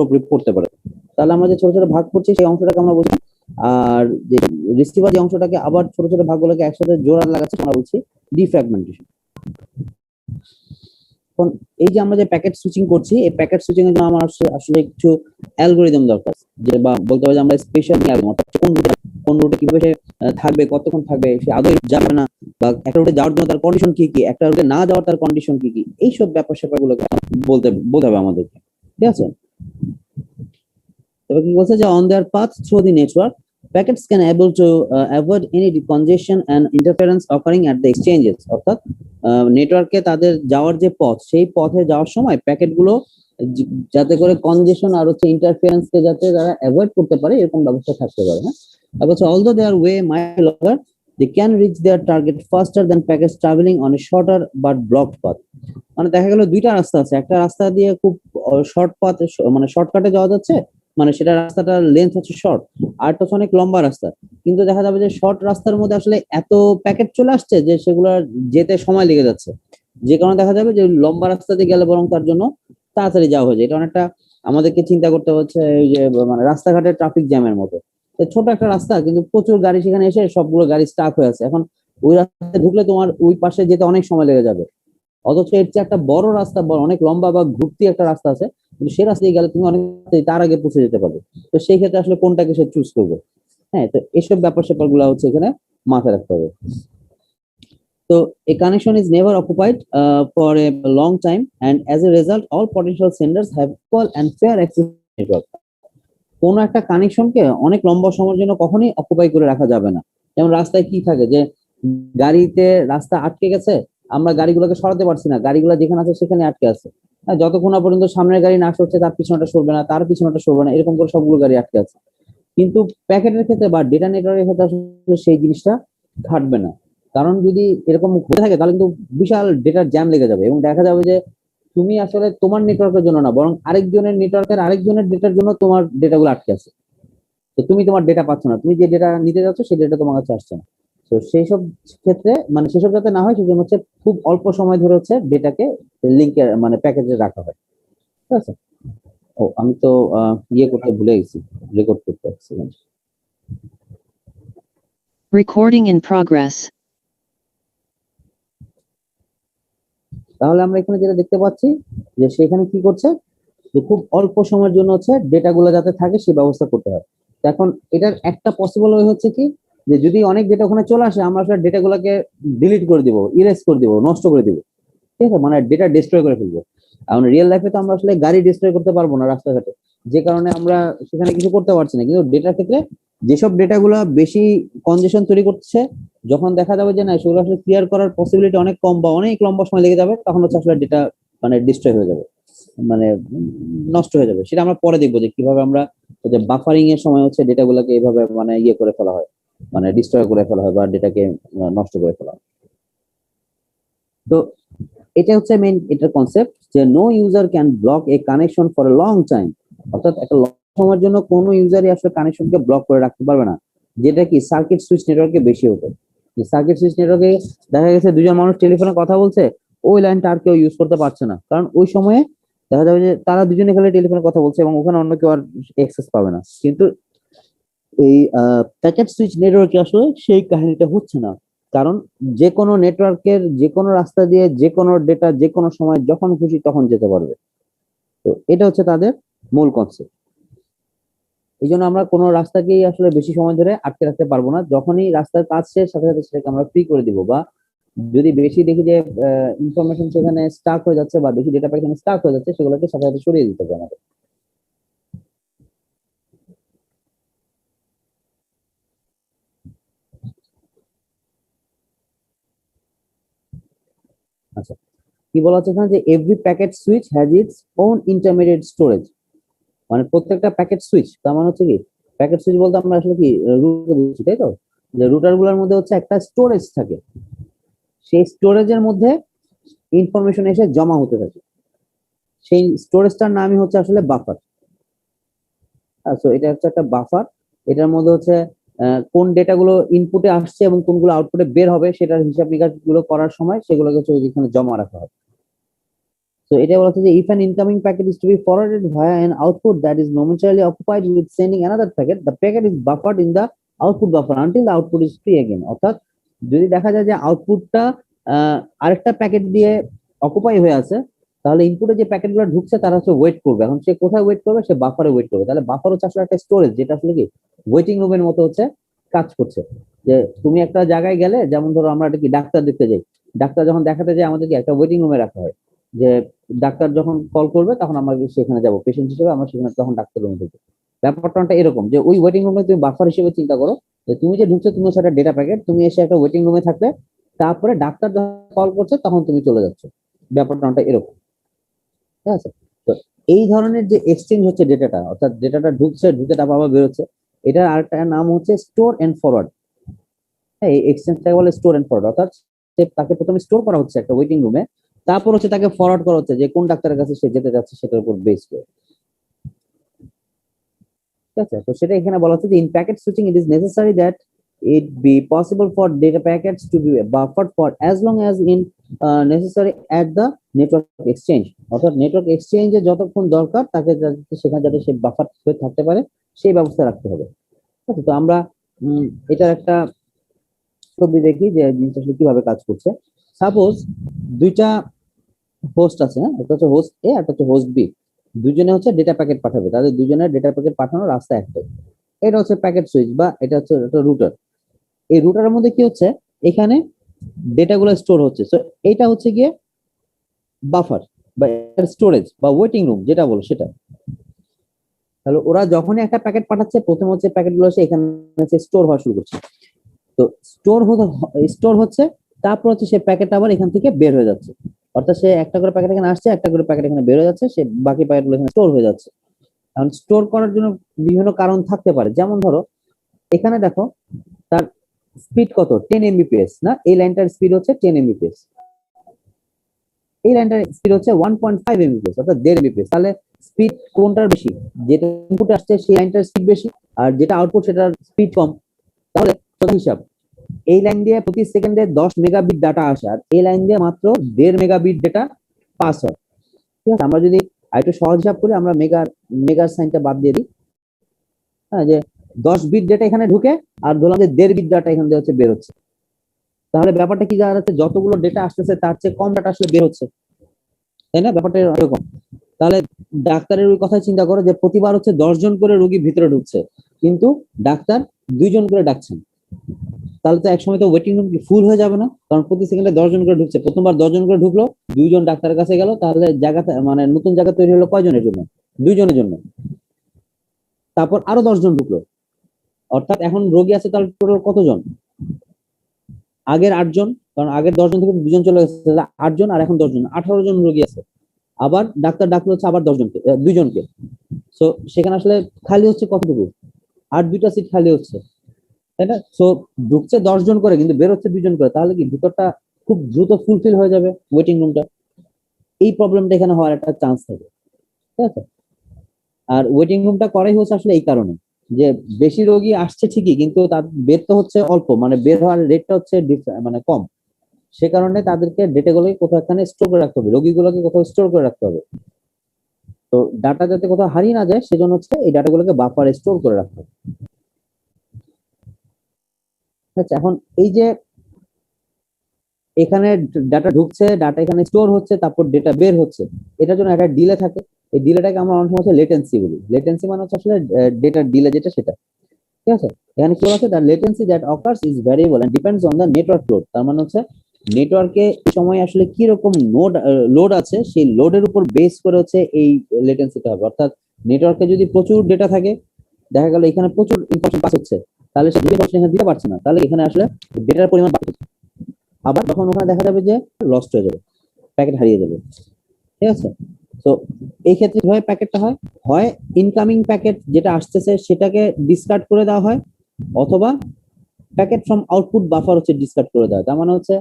পুরোপুরি পড়তে পারে। তাহলে আমরা যে ছোট ছোট ভাগ করছি সেই অংশটাকে আমরা বলছি, আর যে রিসিভার যে অংশটাকে আবার ছোট ছোট ভাগগুলোকে একসাথে জোড়া লাগাচ্ছে আমরা বলছি ডিফ্র্যাগমেন্টেশন। এখন এই যে আমরা যে প্যাকেট সুইচিং করছি, এই প্যাকেট সুইচিং এর জন্য আমার আসলে কিছু অ্যালগরিদম দরকার, যে বা বলতে হবে যে আমরা স্পেশাল কোন রুটে কিভাবে সে থাকবে, কতক্ষণ থাকবে, সে আদৌ যাবে না, বা একটা রুটে যাওয়ার জন্য তার কন্ডিশন কি কি, একটা রুটে না যাওয়ার তার কন্ডিশন কি কি, এইসব ব্যাপার স্যাপারগুলোকে বলতে হবে আমাদেরকে। ঠিক আছে, এবার কি বলছে যে on their path through the network packets can able to avoid any congestion and interference occurring at the exchanges, অর্থাৎ নেটওয়ার্কে তাদের যাওয়ার যে পথ, সেই পথে যাওয়ার সময় প্যাকেটগুলো যাতে করে কনজেশন আর হচ্ছে ইন্টারফারেন্স কে যাতে তারা অ্যাভয়েড করতে পারে এরকম ব্যবস্থা থাকতে পারে। হ্যাঁ, তারপর although their way might be longer, they can reach their target faster than packets traveling on a shorter but blocked path। মানে দেখা গেল দুইটা রাস্তা আছে, একটা রাস্তা দিয়ে খুব শর্ট পাথ মানে শর্টকাটে যাওয়া যাচ্ছে, মানে সেটা রাস্তাটার লেন্থ হচ্ছে শর্ট, আর তো অনেক লম্বা রাস্তা, কিন্তু দেখা যাবে যে শর্ট রাস্তার মধ্যে আসলে এত প্যাকেট চলে আসছে যে সেগুলো যেতে সময় লেগে যাচ্ছে, যে কারণে দেখা যাবে যে লম্বা রাস্তা দিয়ে গেলে বরং তার জন্য তাড়াতাড়ি যাওয়া হয়ে যায়। এটা অনেকটা আমাদেরকে চিন্তা করতে হচ্ছে এই যে মানে রাস্তাঘাটের ট্রাফিক জ্যামের মতো। ছোট একটা রাস্তা কিন্তু প্রচুর গাড়ি সেখানে এসে সবগুলো গাড়ি স্টাক হয়ে আছে, এখন ওই রাস্তায় ঢুকলে তোমার ওই পাশে যেতে অনেক সময় লেগে যাবে, অথচ এর চেয়ে একটা বড় রাস্তা, বড় অনেক লম্বা বা ঘুরতি একটা রাস্তা আছে, কিন্তু সেই রাস্তা দিয়ে গেলে তুমি অনেক তার আগে পৌঁছে যেতে পারবে। তো সেই ক্ষেত্রে আসলে কোনটাকে সে চুজ করবে? হ্যাঁ, তো এইসব ব্যাপার স্যাপার গুলো হচ্ছে এখানে মাথায় রাখতে হবে। তো a connection is never occupied for a long time, and as a result all potential senders have equal and fair access to the network। কোন একটা কানেকশনকে অনেক লম্বা সময়ের জন্য কখনোই অকুপাই করে রাখা যাবে না। যেমন রাস্তায় কি থাকে যে গাড়িতে রাস্তা আটকে গেছে, আমরা গাড়িগুলোকে সরাতে পারছি না, গাড়িগুলো যেখানে আছে সেখানে আটকে আছে, যতক্ষণ না পর্যন্ত সামনের গাড়ি না সরছে তার পিছনেটা সরবে না, তার পিছনেটা সরবে না, এরকম করে সবগুলো গাড়ি আটকে আছে। কিন্তু প্যাকেটের ক্ষেত্রে বা ডেটা নেটওয়ার্কের ক্ষেত্রে আসলে সেই জিনিসটা ঘটবে না, কারণ যদি এরকম হয়ে থাকে তাহলে কিন্তু বিশাল ডেটার জ্যাম লেগে যাবে, এবং দেখা যাবে যে তুমি আসলে তোমার নেটওয়ার্কের জন্য না, বরং আরেকজনের নেটওয়ার্কের আরেকজনের ডেটার জন্য তোমার ডেটাগুলো আটকে আছে, তো তুমি তোমার ডেটা পাচ্ছ না, তুমি যে ডেটা নিতে যাচ্ছ সেই ডেটা তোমার কাছে আসছে না। তো সেই সব ক্ষেত্রে মানে সেসব যাতে না হয় সেজন্য হচ্ছে খুব অল্প সময় ধরে হচ্ছে ডেটাকে লিঙ্কে মানে প্যাকেজে রাখা হয়। ঠিক আছে। ও আমি তো ইয়ে করতে ভুলে গেছি, রেকর্ড করতে হচ্ছে। Recording in progress. তাহলে আমরা এখানে যেটা দেখতে পাচ্ছি যে সেখানে কি করছে, যে খুব অল্প সময়ের জন্য হচ্ছে ডেটাগুলো যাতে থাকে সেই ব্যবস্থা করতে হয়। এখন এটার একটা পসিবল ওয়ে হচ্ছে কি, যে যদি অনেক ডেটা ওখানে চলে আসে আমরা আসলে ডেটাগুলোকে ডিলিট করে দিব, ইরেজ করে দিব, নষ্ট করে দিব। ঠিক আছে, মানে ডেটা ডিস্ট্রয় করে ফেলবো। এখন রিয়েল লাইফে তো আমরা আসলে গাড়ি ডিস্ট্রয় করতে পারবো না রাস্তাঘাটে, যে কারণে আমরা সেখানে কিছু করতে পারছি না। কিন্তু ডেটার ক্ষেত্রে যেসব ডেটাগুলো বেশি কনজেশন তৈরি করছে, যখন দেখা যাবে যে না সেগুলো আসলে ক্লিয়ার করার পসিবিলিটি অনেক কম বা অনেক লম্বা সময় লেগে যাবে, তখন হচ্ছে আসলে ডেটা মানে ডিস্ট্রয় হয়ে যাবে, মানে নষ্ট হয়ে যাবে। সেটা আমরা পরে দেখবো যে কিভাবে আমরা যে বাফারিং এর সময় হচ্ছে ডেটাগুলোকে এইভাবে মানে ইয়ে করে ফেলা হয়, মানে ডিস্ট্রয় করে ফেলা হয় বা ডেটাকে নষ্ট করে ফেলা হয়। তো এটা হচ্ছে মেইন এটার কনসেপ্ট, যে no user can block a connection for a long time, অর্থাৎ একটা লং সময়ের জন্য কোনো ইউজারই আসলে কানেকশনকে ব্লক করে রাখতে পারবে না, যেটা কি সার্কিট সুইচ নেটওয়ার্কে বেশি হতো। যে সার্কিট সুইচ নেটওয়ার্কে দেখা গেছে দুজন মানুষ টেলিফোনে কথা বলছে, ওই লাইনটা আর কেউ ইউজ করতে পারছে না, কারণ ওই সময়ে দেখা যাবে যে তারা দুজনে খালি টেলিফোনে কথা বলছে এবং ওখানে অন্য কেউ আর অ্যাক্সেস পাবে না। কিন্তু এই প্যাকেট সুইচ নেটওয়ার্কে আসলে সেই কাহিনীটা হচ্ছে না, কারণ যে কোনো নেটওয়ার্কের যে কোনো রাস্তা দিয়ে যে কোনো ডেটা যে কোনো সময় যখন খুশি তখন যেতে পারবে। তো এটা হচ্ছে তাদের মূল কনসেপ্ট। এই জন্য আমরা কোনো রাস্তাকেই আসলে বেশি সময় ধরে আটকে রাখতে পারবো না, যখনই রাস্তার কাজ শেষ সাথে সাথে সেটাকে আমরা ফ্রি করে দিব, বা যদি বেশি দেখি যে ইনফরমেশন সেখানে স্টাক হয়ে যাচ্ছে বা বেশি ডেটা সেখানে স্টাক হয়ে যাচ্ছে, সেগুলোকে সাথে সাথে সরিয়ে দিতে হবে আমাদের। আচ্ছা, কি বলা হচ্ছে এখানে যে every packet switch has its own intermediate storage, মানে প্রত্যেকটা প্যাকেট সুইচ তার মানে হচ্ছে কি, প্যাকেট সুইচ বলতে আমরা আসলে কি রুটার বুঝছি, তাই তো? যে রুটার গুলোর মধ্যে হচ্ছে একটা স্টোরেজ থাকে, সেই স্টোরেজের মধ্যে ইনফরমেশন এসে জমা হতে থাকে, সেই স্টোরেজটার নামই হচ্ছে আসলে বাফার। সো এটা হচ্ছে একটা বাফার, এটার মধ্যে হচ্ছে কোন ডেটা গুলো ইনপুটে আসছে এবং কোনগুলো আউটপুটে বের হবে সেটার হিসাব নিকাশ গুলো করার সময় সেগুলোকে হচ্ছে ওইখানে জমা রাখা হয়। তো এটা বলছে যে if an incoming packet is to be forwarded via an output that is momentarily occupied with sending another packet, the packet is buffered in the output buffer until the output is free again. অর্থাৎ যদি দেখা যায় যে আউটপুটটা আরেকটা packet দিয়ে occupy হয়ে আছে, তাহলে ইনপুটে যে প্যাকেটগুলো ঢুকছে তারা হচ্ছে ওয়েট করবে। এখন সে কোথায় ওয়েট করবে? সে বাফারে ওয়েট করবে। তাহলে বাফার হচ্ছে আসলে একটা স্টোরেজ, যেটা আসলে কি ওয়েটিং রুমের মতো হচ্ছে কাজ করছে। যে তুমি একটা জায়গায় গেলে, যেমন ধরো আমরা এটা কি ডাক্তার দেখতে যাই, ডাক্তার যখন দেখাতে যাই আমাদেরকে একটা ওয়েটিং রুমে রাখা হয়, যে ডাক্তার যখন কল করবে তখন আমরা সেখানে যাবো, পেশেন্ট হিসেবে আমরা সেখানে তখন ডাক্তার রুমে ঢুকবো। ব্যাপারটা এরকম যে ওই ওয়েটিং রুমে তুমি বাফার হিসেবে চিন্তা করো, যে তুমি যে ঢুকছো তুমি হচ্ছে একটা ডেটা প্যাকেট, তুমি এসে একটা ওয়েটিং রুমে থাকলে তারপরে ডাক্তার যখন কল করছে তখন তুমি চলে যাচ্ছ। ব্যাপারটা এরকম, ঠিক আছে? তো এই ধরনের যে এক্সচেঞ্জ হচ্ছে ডেটাটা, অর্থাৎ ডেটাটা ঢুকছে, ঢুকে তারপর আবার বেরোচ্ছে, এটার আরেকটা নাম হচ্ছে স্টোর এন্ড ফরওয়ার্ড। হ্যাঁ, এই এক্সচেঞ্জটাকে বলে স্টোর এন্ড ফরওয়ার্ড। অর্থাৎ তাকে প্রথমে স্টোর করা হচ্ছে একটা ওয়েটিং রুমে, তারপর হচ্ছে তাকে ফরওয়ার্ড করা হচ্ছে যে কোন ডাক্তারের কাছে সে যেতে যাচ্ছে সেটার উপর বেস করে। ঠিক আছে? তো সেটা এখানে বলা হচ্ছে যে in packet switching it is necessary that it be possible for data packets to be buffered for as long as in necessary at the network exchange. অর্থাৎ নেটওয়ার্ক এক্সচেঞ্জে যতক্ষণ দরকার তাকে সেখানে যাতে সে বাফার হয়ে থাকতে পারে সেই ব্যবস্থা রাখতে হবে। ঠিক আছে? তো আমরা এটার একটা ছবি দেখি যে জিনিসটা আসলে কিভাবে কাজ করছে। সাপোজ দুইটা হোস্ট আছে, হ্যাঁ, একটা হচ্ছে হোস্ট এ, একটা হচ্ছে হোস্ট বি। দুজনে হচ্ছে ডেটা প্যাকেট পাঠাবে, তাদের দুজনের ডেটা প্যাকেট পাঠানোর রাস্তা একটাই। এটা হচ্ছে প্যাকেট সুইচ বা এটা হচ্ছে একটা রুটার। এই রুটারের মধ্যে কি হচ্ছে, এখানে ডেটাগুলো স্টোর হচ্ছে। সো এটা হচ্ছে গিয়ে বাফার বা স্টোরেজ বা ওয়েটিং রুম যেটা বলো সেটা। তাহলে ওরা যখনই একটা প্যাকেট পাঠাচ্ছে, প্রথম হচ্ছে প্যাকেটগুলো এখানে স্টোর হওয়া শুরু করছে। তো স্টোর হচ্ছে, তারপর হচ্ছে সে প্যাকেট আবার এখান থেকে বের হয়ে যাচ্ছে। অর্থাৎ সে একটা করে প্যাকেট এখানে আসছে, একটা করে প্যাকেট এখানে বের হয়ে যাচ্ছে, সে বাকি প্যাকেটগুলো এখানে স্টোর হয়ে যাচ্ছে। এখন স্টোর করার জন্য বিভিন্ন কারণ থাকতে পারে, যেমন ধরো এখানে দেখো তার স্পিড কত, 10 এমবিপিএস না, এই লাইনটার স্পিড হচ্ছে 10 এমবিপিএস, এই লাইনটার স্পিড হচ্ছে 1.5 এমবিপিএস, অর্থাৎ 1.5 এমবিপিএস। তাহলে স্পিড কোনটার বেশি? যেটা ইনপুট আসছে সেই লাইনটার স্পিড বেশি, আর যেটা আউটপুট সেটার স্পিড কম। তাহলে হিসাব, এই লাইন দিয়ে প্রতি সেকেন্ডে 10 মেগাবিট ডাটা আসে, আর এই লাইন দিয়ে মাত্র 1.5 মেগাবিট ডেটা পাস হয়। ঠিক আছে? আমরা যদি আরেকটু সহজ হিসাব করি, আমরা মেগার সাইনটা বাদ দিয়ে দিই। হ্যাঁ, যে 10 বিট ডেটা এখানে ঢুকে আর ধরলাম যে 1.5 বিট ডাটা এখান দিয়ে হচ্ছে বের হচ্ছে। তাহলে ব্যাপারটা কি দাঁড়াচ্ছে, যতগুলো ডেটা আসতেছে তার চেয়ে কম ডাটা আসলে বের হচ্ছে, তাই না? ব্যাপারটা এরকম। তাহলে ডাক্তারের ওই কথা চিন্তা করো যে প্রতিবার হচ্ছে 10 জন করে রোগী ভিতরে ঢুকছে, কিন্তু ডাক্তার 2 জন করে ডাকছেন। তাহলে তো একসময় তো ওয়েটিং রুম ফুল হয়ে যাবে না? কারণ প্রতি সেকেন্ডে 10 জন করে ঢুকছে, প্রথমবার 10 জন করে ঢুকলো, 2 জন ডাক্তারের কাছে গেল, তাহলে জায়গা মানে নতুন জায়গা তৈরি হলো কয়জনের জন্য? 2 জনের জন্য। তারপর আরো 10 জন ঢুকলো, অর্থাৎ এখন রোগী আছে তাহলে টোটাল কতজন? আগের 8 জন, কারণ আগের 10 জন থেকে 2 জন চলে গেছে, 8 জন, আর এখন 10 জন, 18 জন রোগী আছে। আবার ডাক্তার ডাকলো হচ্ছে আবার 10 জনকে, 2 জনকে। সো সেখানে আসলে খালি হচ্ছে কতটুকু? আর 2টা সিট খালি হচ্ছে, তাই না? সো ঢুকছে 10 জন করে, কিন্তু বের হচ্ছে 2 জন করে, তাহলে কি ভিতরটা খুব দ্রুত ফুলফিল হয়ে যাবে ওয়েটিং রুমটা। এই প্রবলেমটা এখানে হওয়ার একটা চান্স থাকে। ঠিক আছে? আর ওয়েটিং রুমটা করাই হচ্ছে আসলে এই কারণে যে বেশি রোগী আসছে ঠিকই, কিন্তু তার বের তো হচ্ছে অল্প, মানে বের হওয়ার রেটটা হচ্ছে মানে কম। সে কারণে তাদেরকে ডেটাগুলোকে কোথাও এখানে স্টোর করে রাখতে হবে, রোগীগুলোকে কোথাও স্টোর করে রাখতে হবে। তো ডাটা যাতে কোথাও হারিয়ে না যায় সেজন্য হচ্ছে এই ডাটাগুলোকে বাফারে স্টোর করে রাখতে হবে। আচ্ছা, এখন এই যে এখানে ডাটা ঢুকছে, ডাটা এখানে স্টোর হচ্ছে, তারপর ডেটা বের হচ্ছে, এটার জন্য একটা ডিলে থাকে। এই ডিলেটাকে আমরা অনেক সময় লেটেন্সি বলি। লেটেন্সি মানে হচ্ছে আসলে ডেটার ডিলে যেটা সেটা। ঠিক আছে? এখানে কি আছে, the latency that occurs is variable and depends on the network load. তার মানে হচ্ছে নেটওয়ার্কে সময় আসলে কি রকম লোড আছে সেই লোডের উপর বেস করে হচ্ছে এই লেটেন্সিটা হবে। অর্থাৎ নেটওয়ার্কে যদি প্রচুর ডেটা থাকে, দেখা গেল এখানে প্রচুর ইনফরমেশন পাস হচ্ছে, তাহলে সে এখানে দিতে পারছে না, তাহলে এখানে আসলে ডেটার পরিমাণ বাড়ছে। আবার তখন ওখানে দেখা যাবে যে লস্ট হয়ে যাবে, প্যাকেট হারিয়ে যাবে। ঠিক আছে? তো এই ক্ষেত্রে কিভাবে প্যাকেটটা হয়, হয় ইনকামিং প্যাকেট যেটা আসতেছে সেটাকে ডিসকার্ড করে দেওয়া হয়, অথবা প্যাকেট ফ্রম আউটপুট বাফার হচ্ছে ডিসকার্ড করে দেওয়া হয়। তার মানে হচ্ছে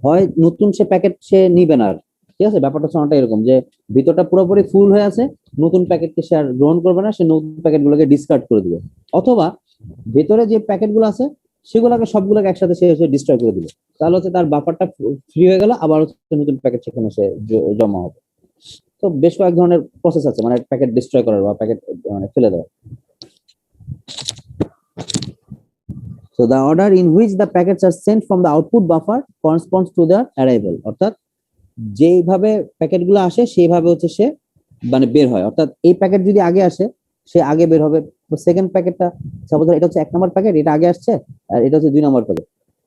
হয় নতুন সে প্যাকেট সে নিবে না আর। ঠিক আছে? ব্যাপারটা হচ্ছে অনেকটা এরকম যে ভিতরটা পুরোপুরি ফুল হয়ে আছে, নতুন প্যাকেটকে সে আর গ্রহণ করবে না, সে নতুন প্যাকেটগুলোকে ডিসকার্ড করে দিবে। অথবা ভেতরে যে প্যাকেটগুলো আছে সেগুলোকে সবগুলোকে একসাথে সে ডিস্ট্রয় করে দিবে। তাহলে হচ্ছে তার বাফারটা ফ্রি হয়ে গেল, আবার হচ্ছে নতুন প্যাকেট সেখানে সে জমা হবে। তো বেশ কয়েক ধরনের প্রসেস আছে, মানে প্যাকেট ডিস্ট্রয় করার বা প্যাকেট মানে ফেলে দেওয়া। So the order in which the packets are sent from the output buffer corresponds to their arrival, অর্থাৎ যেইভাবে প্যাকেটগুলো আসে সেইভাবে হচ্ছে সে মানে বের হয়। অর্থাৎ এই প্যাকেট যদি আগে আসে সে আগে বের হবে, সেকেন্ড প্যাকেটটা সাপোজ এটা হচ্ছে 1 নম্বর প্যাকেট, এটা আগে আসছে, আর এটা হচ্ছে 2 নম্বর প্যাকেট,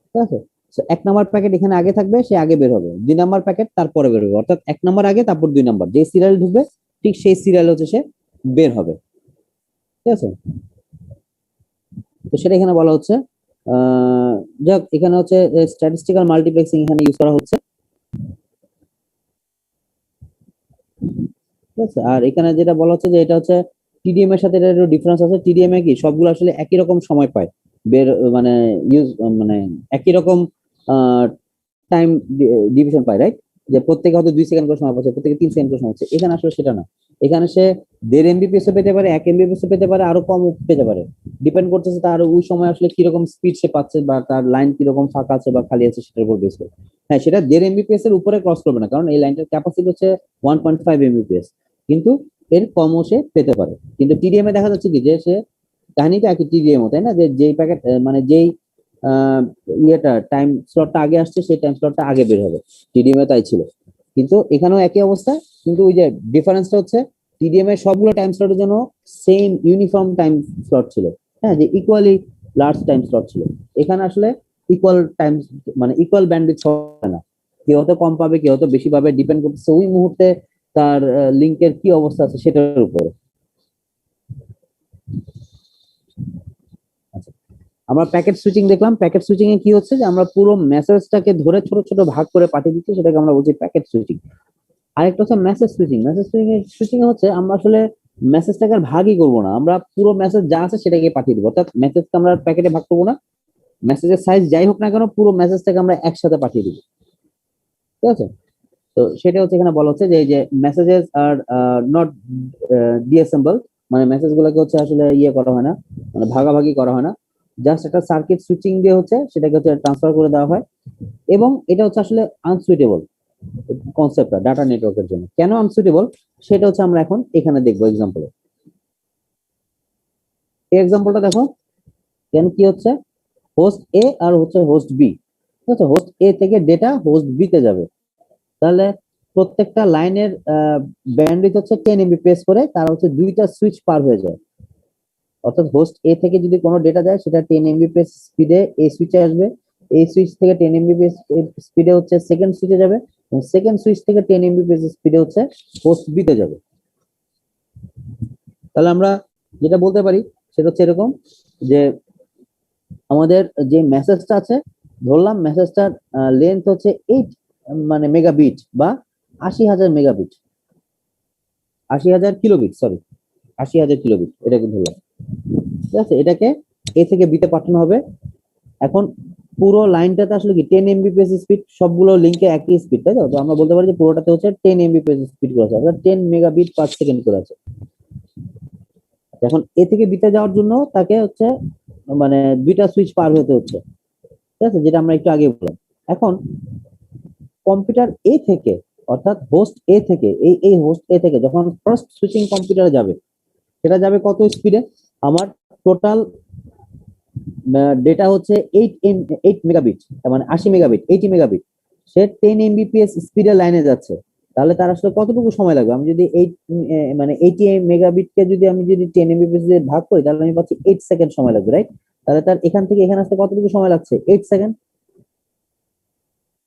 ঠিক আছে। তো 1 নম্বর প্যাকেট এখানে আগে থাকবে, সে আগে বের হবে, 2 নম্বর প্যাকেট তারপরে বের হবে, অর্থাৎ 1 নম্বর আগে তারপর 2 নম্বর, যে সিরিয়াল ঢুকবে ঠিক সেই সিরিয়াল হচ্ছে সে বের হবে, ঠিক আছে। তো সেটা এখানে বলা হচ্ছে যাক, এখানে হচ্ছে স্ট্যাটিস্টিক্যাল মাল্টিপ্লেক্সিং এখানে ইউজ করা হচ্ছে, ঠিক আছে। আর এখানে যেটা বলা হচ্ছে যে এটা হচ্ছে টিডিএম এর সাথে এটা একটু ডিফারেন্স আছে। টিডিএম এ কি সবগুলো আসলে একই রকম সময় পায় বের, মানে ইউজ, মানে একই রকম টাইম ডিভিশন পায়, রাইট? যে প্রত্যেকে হয়তো 2 সেকেন্ড করে সময় পাচ্ছে, প্রত্যেকে 3 সেকেন্ড করে সময় পাচ্ছে। এখানে আসলে সেটা না, এখানে সে 1.5 এমবিপিএস পেতে পারে, 1 এমবিপিএস পেতে পারে, আরো কম পেতে পারে, ডিপেন্ড করতেছে তার ওই সময় আসলে কিরকম স্পিড সে পাচ্ছে বা তার লাইন কিরকম ফাঁকা আছে বা খালি আছে সেটার উপর বেস করে। হ্যাঁ, সেটা 1.5 এমবিপিএস এর উপরে ক্রস করবে না, কারণ এই লাইনটার ক্যাপাসিটি হচ্ছে 1.5 এমবিপিএস, কিন্তু এর কমও সে পেতে পারে। কিন্তু টিডিএম এ দেখা যাচ্ছে কি যে সে কাহিনীটা একই টিডিএম, তাই না, যে যেই প্যাকেট মানে যেই ইয়েটা টাইম স্লটটা আগে আসছে সেই টাইম স্লটটা আগে বের হবে, টিডিএম এ তাই ছিল। কিন্তু এখানেও একই অবস্থা, কিন্তু ওই যে ডিফারেন্সটা হচ্ছে টিডিএম এর সবগুলো টাইম স্লটের জন্য সেম ইউনিফর্ম টাইম স্লট ছিল, হ্যাঁ, যে ইকুয়ালি লার্জ টাইম স্লট ছিল। এখানে আসলে ইকুয়াল টাইম মানে ইকুয়াল ব্যান্ডউইথ হবে না, কেউ হয়তো কম পাবে, কেউ হয়তো বেশি পাবে, ডিপেন্ড করতেছে ওই মুহূর্তে তার লিঙ্কের কি অবস্থা আছে সেটার উপরে। আচ্ছা, আমরা প্যাকেট সুইচিং দেখলাম। প্যাকেট সুইচিং এ কি হচ্ছে যে আমরা পুরো মেসেজটাকে ধরে ছোট ছোট ভাগ করে পাঠিয়ে দিচ্ছি, সেটাকে আমরা বলছি প্যাকেট সুইচিং। আরেকটা হচ্ছে মেসেজ সুইচিং। মেসেজ সুইচিং হচ্ছে আমরা আসলে মেসেজটাকে আর ভাগই করবো না, আমরা পুরো মেসেজ যা আছে সেটাকে পাঠিয়ে দিব, অর্থাৎ মেসেজকে আমরা প্যাকেটে ভাগ করবো না, মেসেজের সাইজ যাই হোক না কেন পুরো মেসেজটাকে আমরা একসাথে পাঠিয়ে দিব, ঠিক আছে। তো সেটা হচ্ছে এখানে বলা হচ্ছে যে এই যে মেসেজেস আর নট ডিঅ্যাসেম্বল, মানে মেসেজ গুলোকে হচ্ছে আসলে ইয়ে করা হয় না, মানে ভাগাভাগি করা হয় না, জাস্ট একটা সার্কিট সুইচিং দিয়ে হচ্ছে সেটাকে হচ্ছে ট্রান্সফার করে দেওয়া হয়। এবং এটা হচ্ছে আসলে আনসুইটেবল কনসেপ্টটা ডাটা নেটওয়ার্কের জন্য। কেন আনসুইটেবল সেটা হচ্ছে আমরা এখন এখানে দেখবো এক্সাম্পলে। এই এক্সাম্পলটা দেখো, কেন কি হচ্ছে হোস্ট এ আর হচ্ছে হোস্ট বি, ঠিক আছে। হোস্ট এ থেকে ডেটা হোস্ট বি তে যাবে, তাহলে প্রত্যেকটা লাইনের ব্যান্ডউইথ হচ্ছে 10 এমবিপিএস করে, তার হচ্ছে 2টা সুইচ পার হয়ে যায়। অর্থাৎ হোস্ট এ থেকে যদি কোনো ডেটা যায় সেটা 10 এমবিপিএস স্পিডে এই সুইচে আসবে, এই সুইচ থেকে 10 এমবিপিএস স্পিডে হচ্ছে সেকেন্ড সুইচে যাবে, এবং সেকেন্ড সুইচ থেকে 10 এমবিপিএস স্পিডে হচ্ছে হোস্ট বি তে যাবে। তাহলে আমরা যেটা বলতে পারি সেটা হচ্ছে এরকম যে আমাদের যে মেসেজটা আছে, ধরলাম মেসেজটার লেন্থ হচ্ছে 8 মানে মেগাবিট বা 80,000 মেগাবিট, 80,000 কিলোবিট, সরি 80,000 কিলোবিট, এটাকে ধরলাম, ঠিক আছে। এটাকে এ থেকে বিতে পাঠানো হবে। এখন পুরো লাইনটাতে আসলে কি 10 এমবিপিএস স্পিড, সবগুলো লিঙ্কে একই স্পিড, তাই তো। তো আমরা বলতে পারি যে পুরোটাতে হচ্ছে 10 এমবিপিএস স্পিড করে আছে, অর্থাৎ 10 মেগাবিট পার সেকেন্ড করে আছে। এখন এ থেকে বিতে যাওয়ার জন্য তাকে হচ্ছে মানে 2টা সুইচ পার হতে হচ্ছে, ঠিক আছে, যেটা আমরা একটু আগে বললাম। এখন কম্পিউটার এ থেকে, অর্থাৎ হোস্ট এ থেকে, এই হোস্ট এ থেকে যখন ফার্স্ট সুইচিং কম্পিউটারে যাবে, সেটা যাবে কত স্পিডে, আমার টোটাল ডেটা হচ্ছে 8 মেগাবিট, মানে 80 মেগাবিট, 80 মেগাবিট, সে 10 এমবিপিএস স্পিডে লাইনে যাচ্ছে। তাহলে তার আসলে কতটুকু সময় লাগবে, আমি যদি 8 মানে 80 মেগাবিটকে যদি আমি যদি 10 এমবিপিএস দিয়ে ভাগ করি, তাহলে আমি পাচ্ছি 8 সেকেন্ড সময় লাগবে, রাইট? তাহলে তার এখান থেকে এখানে আসতে কতটুকু সময় লাগছে, 8 সেকেন্ড।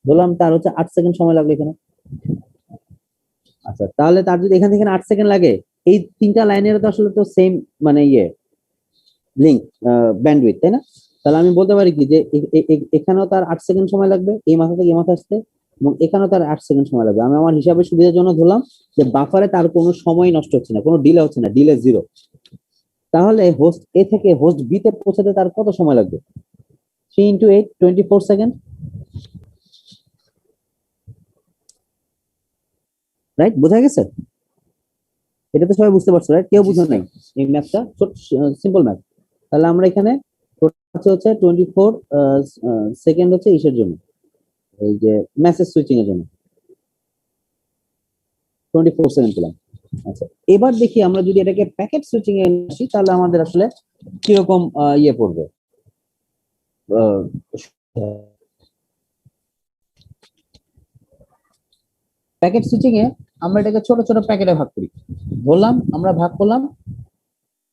ধরলাম তার হচ্ছে 8 সেকেন্ড সময় লাগবে এখানে। আচ্ছা, তাহলে তার যদি এখান থেকে 8 সেকেন্ড লাগে, এই 3টা লাইনের তো আসলে তো সেম মানে ইয়ে লিঙ্ক ব্যান্ডউইথ, তাই না? তাহলে আমি বলতে পারি কি যে এখানেও তার 8 সেকেন্ড সময় লাগবে এই মাথা থেকে এই মাথা আসতে, এবং এখানেও তার 8 সেকেন্ড সময় লাগবে। আমি আমার হিসাবের সুবিধার জন্য ধরলাম যে বাফারে তার কোনো সময় নষ্ট হচ্ছে না, কোনো ডিলে হচ্ছে না, ডিলে 0। তাহলে হোস্ট এ থেকে হোস্ট বি তে পৌঁছাতে তার কত সময় লাগবে? 3 × 8 24 সেকেন্ড, রাইট? বোঝা গেছে? এটা তো সবাই বুঝতে পারছো, রাইট? কেউ বুঝে নাই এই ম্যাথটা, সিম্পল ম্যাথ। তাহলে আমরা এখানে হচ্ছে 24 সেকেন্ড হচ্ছে ইসের জন্য, এই যে মেসেজ সুইচিং এর জন্য। 24/7 পেলাম। আচ্ছা, এবার দেখি আমরা যদি এটাকে প্যাকেট সুইচিং এ আসি তাহলে আমাদের আসলে কিরকম ইয়ে পড়বে। প্যাকেট সুইচিং এ আমরা এটাকে ছোট ছোট প্যাকেটে ভাগ করি। ধরলাম আমরা ভাগ করলাম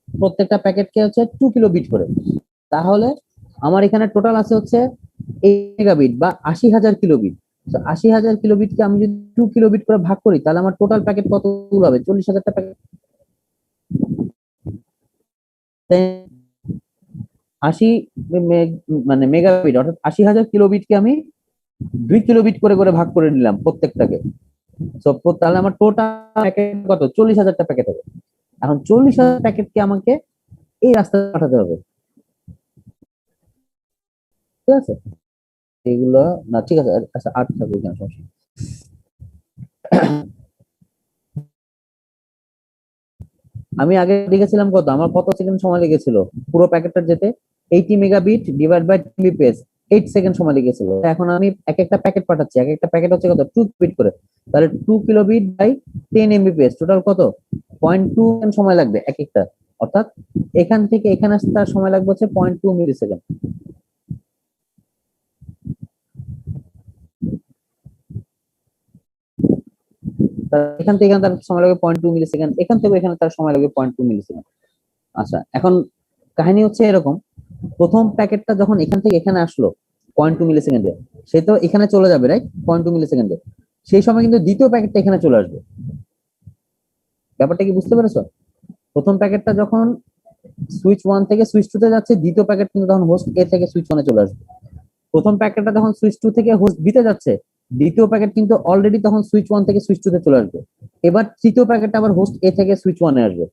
প্রত্যেকটা প্যাকেটকে হচ্ছে 2 কিলোবিট করে। তাহলে আমার এখানে টোটাল আছে হচ্ছে 8 মেগাবিট বা 80,000 কিলোবিট। তো 80,000 কিলোবিটকে আমি যদি 2 কিলোবিট করে ভাগ করি তাহলে আমার টোটাল প্যাকেট কতগুলো হবে? 40,000টা প্যাকেট। 80 মানে মেগাবিট অর্থাৎ 80,000 কিলোবিটকে আমি 2 কিলোবিট করে করে ভাগ করে নিলাম প্রত্যেকটাকে। তাহলে আমার টোটাল প্যাকেট কত? 40,000টা প্যাকেট হবে। এখন 40,000 প্যাকেটকে আমাকে এই রাস্তায় পাঠাতে হবে, ঠিক আছে? এগুলো না, ঠিক আছে, আচ্ছা 8 থাকবে কেন, সমস্যা নেই। আমি আগে লিখেছিলাম কত, আমার কত সেকেন্ড সময় লেগেছিল পুরো প্যাকেটটা যেতে? 80 megabit divide by Mbps 8 second সময় লেগেছিল। এখন আমি এক একটা প্যাকেট পাঠাচ্ছি, এক একটা প্যাকেট হচ্ছে কত? 2 কিলোবিট করে। তাহলে 2 কিলোবিট বাই 10 এমবিপিএস টোটাল কত? 0.2 সময় লাগবে এক একটা। অর্থাৎ এখান থেকে এখানে আসতে তার সময় লাগবে হচ্ছে 0.2 মিলি সেকেন্ড। এখান থেকে এখানে তার সময় লাগবে 0.2 মিলি সেকেন্ড, এখান থেকে এখানে তার সময় লাগবে 0.2 মিলি সেকেন্ড। আচ্ছা, এখন কাহিনী হচ্ছে এরকম, প্রথম প্যাকেটটা যখন এখান থেকে এখানে আসলো 0.2 মিলি সেকেন্ডে, সে তো এখানে চলে যাবে, রাইট? 0.2 মিলি সেকেন্ডে সেই সময় কিন্তু দ্বিতীয় প্যাকেটটা এখানে চলে আসবে। ব্যাপারটা কি বুঝতে পেরেছো? প্রথম প্যাকেটটা যখন সুইচ 1 থেকে সুইচ 2 তে যাচ্ছে, দ্বিতীয় প্যাকেট কিন্তু তখন হোস্ট এ থেকে সুইচ 1 এ চলে আসবে। প্রথম প্যাকেটটা যখন সুইচ 2 থেকে হোস্ট বি তে যাচ্ছে, দ্বিতীয় প্যাকেট কিন্তু অলরেডি তখন সুইচ 1 থেকে সুইচ 2 তে চলে আসবে। এবার তৃতীয় প্যাকেটটা আবার হোস্ট এ থেকে সুইচ 1 এ আসবে।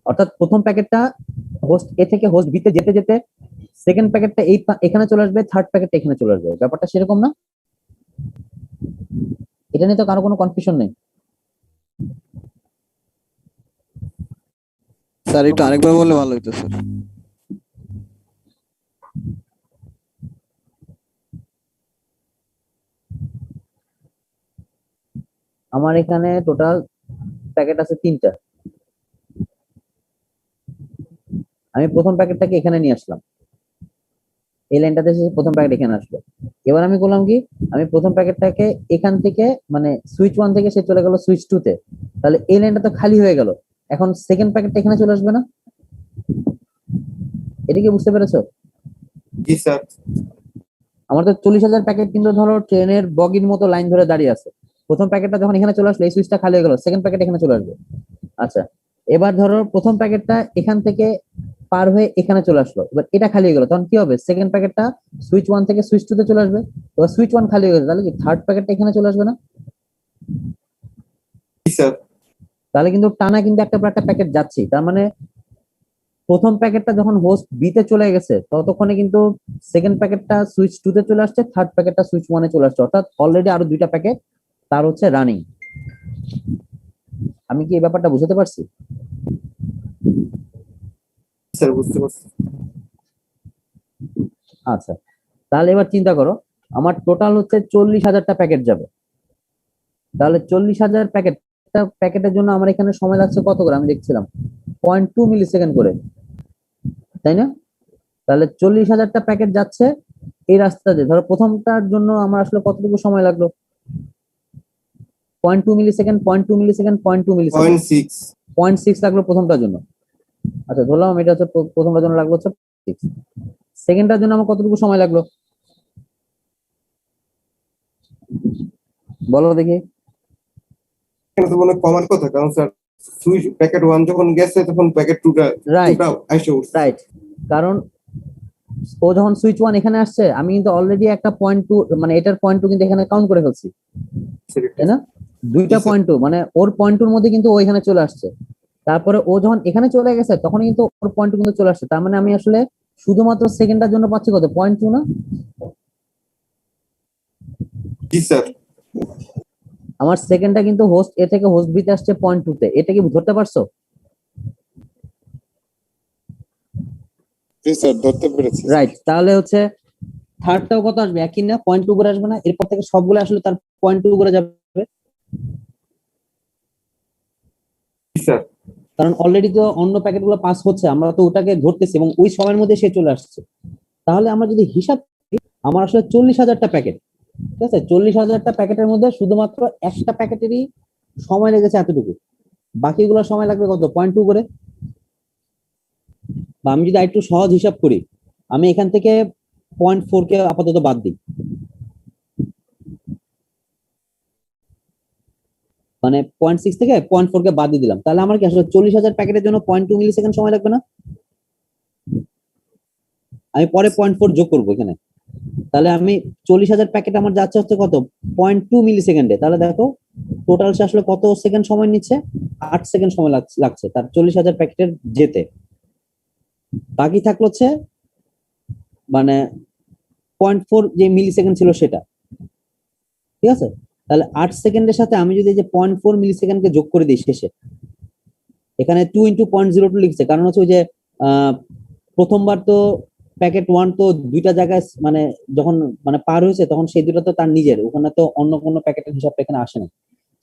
অর্থাৎ প্রথম প্যাকেটটা হোস্ট এ থেকে হোস্ট বি তে যেতে যেতে সেকেন্ড প্যাকেটটা এখানে চলে আসবে, থার্ড প্যাকেটটা এখানে চলে আসবে। ব্যাপারটা সেরকম না? এটা নিয়ে তো কারো কোনো কনফিউশন নেই। স্যার একটু আরেকবার বললে ভালো হতো স্যার। আমার এখানে টোটাল প্যাকেট আছে 3টা। আমি প্রথম প্যাকেটটাকে এখানে নিয়ে আসলাম, এই লাইনটাতে এসে প্রথম প্যাকেট এখানে আসলো। এবার আমি করলাম কি, আমি প্রথম প্যাকেটটাকে এখান থেকে মানে সুইচ 1 থেকে সে চলে গেল সুইচ 2 তে, তাহলে এই লাইনটা তো খালি হয়ে গেল। এখন সেকেন্ড প্যাকেটটা এখানে চলে আসবে না? এটা কি বুঝতে পেরেছো? জি স্যার। আমার তো 40,000 প্যাকেট কিন্তু ধরো ট্রেনের বগির মতো লাইন ধরে দাঁড়িয়ে আছে। প্রথম প্যাকেটটা যখন এখানে চলে আসলো, এই সুইচটা খালি হয়ে গেল, সেকেন্ড প্যাকেট এখানে চলে আসবে। আচ্ছা, এবার ধরো প্রথম প্যাকেটটা এখান থেকে পার হয়ে এখানে চলে আসলো, এবার এটা খালি হয়ে গেল, তখন কি হবে? সেকেন্ড প্যাকেটটা সুইচ 1 থেকে সুইচ 2 তে চলে আসবে। এবার সুইচ 1 খালি হয়ে গেছে, তাহলে কি থার্ড প্যাকেটটা এখানে চলে আসবে না? জি স্যার। তাহলে কিন্তু টানা কিন্তু একটা পর একটা প্যাকেট যাচ্ছে। তার মানে প্রথম প্যাকেটটা যখন হোস্ট বি তে চলে গেছে ততক্ষণে কিন্তু সেকেন্ড প্যাকেটটা সুইচ 2 তে চলে আসছে, থার্ড প্যাকেটটা সুইচ 1 এ চলে আসছে। অর্থাৎ অলরেডি আরো 2টা প্যাকেট তার হচ্ছে রানিং। আমি কি এই ব্যাপারটা বুঝতে পারছি? স্যার বুঝতে পারছি। আচ্ছা, তাহলে এবার চিন্তা করো, আমার টোটাল হচ্ছে 40,000টা প্যাকেট যাবে। তাহলে 40,000 প্যাকেটের জন্য আমার এখানে সময় লাগছে কত করে? আমি দেখছিলাম 0.2 মিলি সেকেন্ড করে, তাই না? তাহলে 40,000টা প্যাকেট যাচ্ছে এই রাস্তা দিয়ে। ধরো প্রথমটার জন্য আমার আসলে কতটুকু সময় লাগলো? 0.2 মিলি সেকেন্ড, 0.2 মিলি সেকেন্ড, 0.2 মিলি সেকেন্ড, 0.6। 0.6 লাগলো প্রথমটার জন্য। আচ্ছা, ধরলাম এটা হচ্ছে প্রথমটার জন্য লাগলো হচ্ছে 6। সেকেন্ডটার জন্য আমার কতটুকু সময় লাগলো বলো দেখি? এখানে তো মনে হয় কমার কথা, কারণ স্যার সুইচ প্যাকেট 1 যখন গেছে তখন প্যাকেট 2টা রাইট আইসা উঠছে। রাইট, কারণ ও যখন সুইচ 1 এখানে আসছে আমি কিন্তু অলরেডি একটা 0.2 মানে এটার 0.2 কিন্তু এখানে কাউন্ট করে ফেলছি, তাই না? দুইটা জি, স্যার। 0.2 মানে ওর 0.2 মধ্যে কিন্তু ও এখানে চলে আসছে। তারপরে ও যখন এখানে চলে গেছে তখন কিন্তু ওর 0.2 কিন্তু চলে আসছে। তার মানে আমি আসলে শুধুমাত্র সেকেন্ডটার জন্য পাচ্ছি কত? 0.2 না? জি স্যার। আমার সেকেন্ডটা কিন্তু হোস্ট এ থেকে হোস্ট বি তে আসছে 0.2 তে। এটা কি ধরতে পারছো? জি স্যার, ধরতে পেরেছি। রাইট, তাহলে হচ্ছে থার্ডটাও কত আসবে? একই না? 0.2 করে আসবে না? এরপর থেকে সবগুলো আসলে তার 0.2 করে যাবে। স্যার কারণ অলরেডি তো অন্য প্যাকেটগুলো পাস হচ্ছে, আমরা তো ওটাকে ধরতেছি এবং ওই সময়ের মধ্যে সে চলে আসছে। তাহলে আমরা যদি হিসাব করি, আমার আসলে 40,000টা প্যাকেট, ঠিক আছে, 40,000টা প্যাকেটের মধ্যে শুধুমাত্র একটা প্যাকেটেরই সময় লেগেছে এতটুকু, বাকিগুলো সময় লাগবে কত, 0.2 করে। বা আমি যদি একটু সহজ হিসাব করি, আমি এখান থেকে 0.4 কে আপাতত বাদ দিই, মানে 0.6 থেকে 0.4 কে বাদ দিয়ে দিলাম, তাহলে আমার কি আসলে 40,000 প্যাকেটের জন্য 0.2 মিলি সেকেন্ড সময় লাগবে না? আমি পরে 0.4 যোগ করবো এখানে, তাহলে আমি 40,000 প্যাকেট আমার যাচ্ছে হচ্ছে কত, 0.2 মিলি সেকেন্ডে। তাহলে দেখো টোটাল সে আসলে কত সেকেন্ড সময় নিচ্ছে, 8 সেকেন্ড সময় লাগছে তার 40,000 প্যাকেটের যেতে। বাকি থাকলো হচ্ছে মানে 0.4 যে মিলি সেকেন্ড ছিল সেটা, ঠিক আছে। তাহলে 8 সেকেন্ডের সাথে আমি যদি এই যে 0.4 মিলি সেকেন্ডকে যোগ করে দিই শেষে, এখানে 2 ইন্টু 0.02 লিখছে, কারণ হচ্ছে ওই যে প্রথমবার তো প্যাকেট 1 তো দুইটা জায়গায় মানে যখন মানে পার হয়েছে তখন সেই দুটো তো তার নিজের, ওখানে তো অন্য কোনো প্যাকেটের হিসাবটা এখানে আসে না।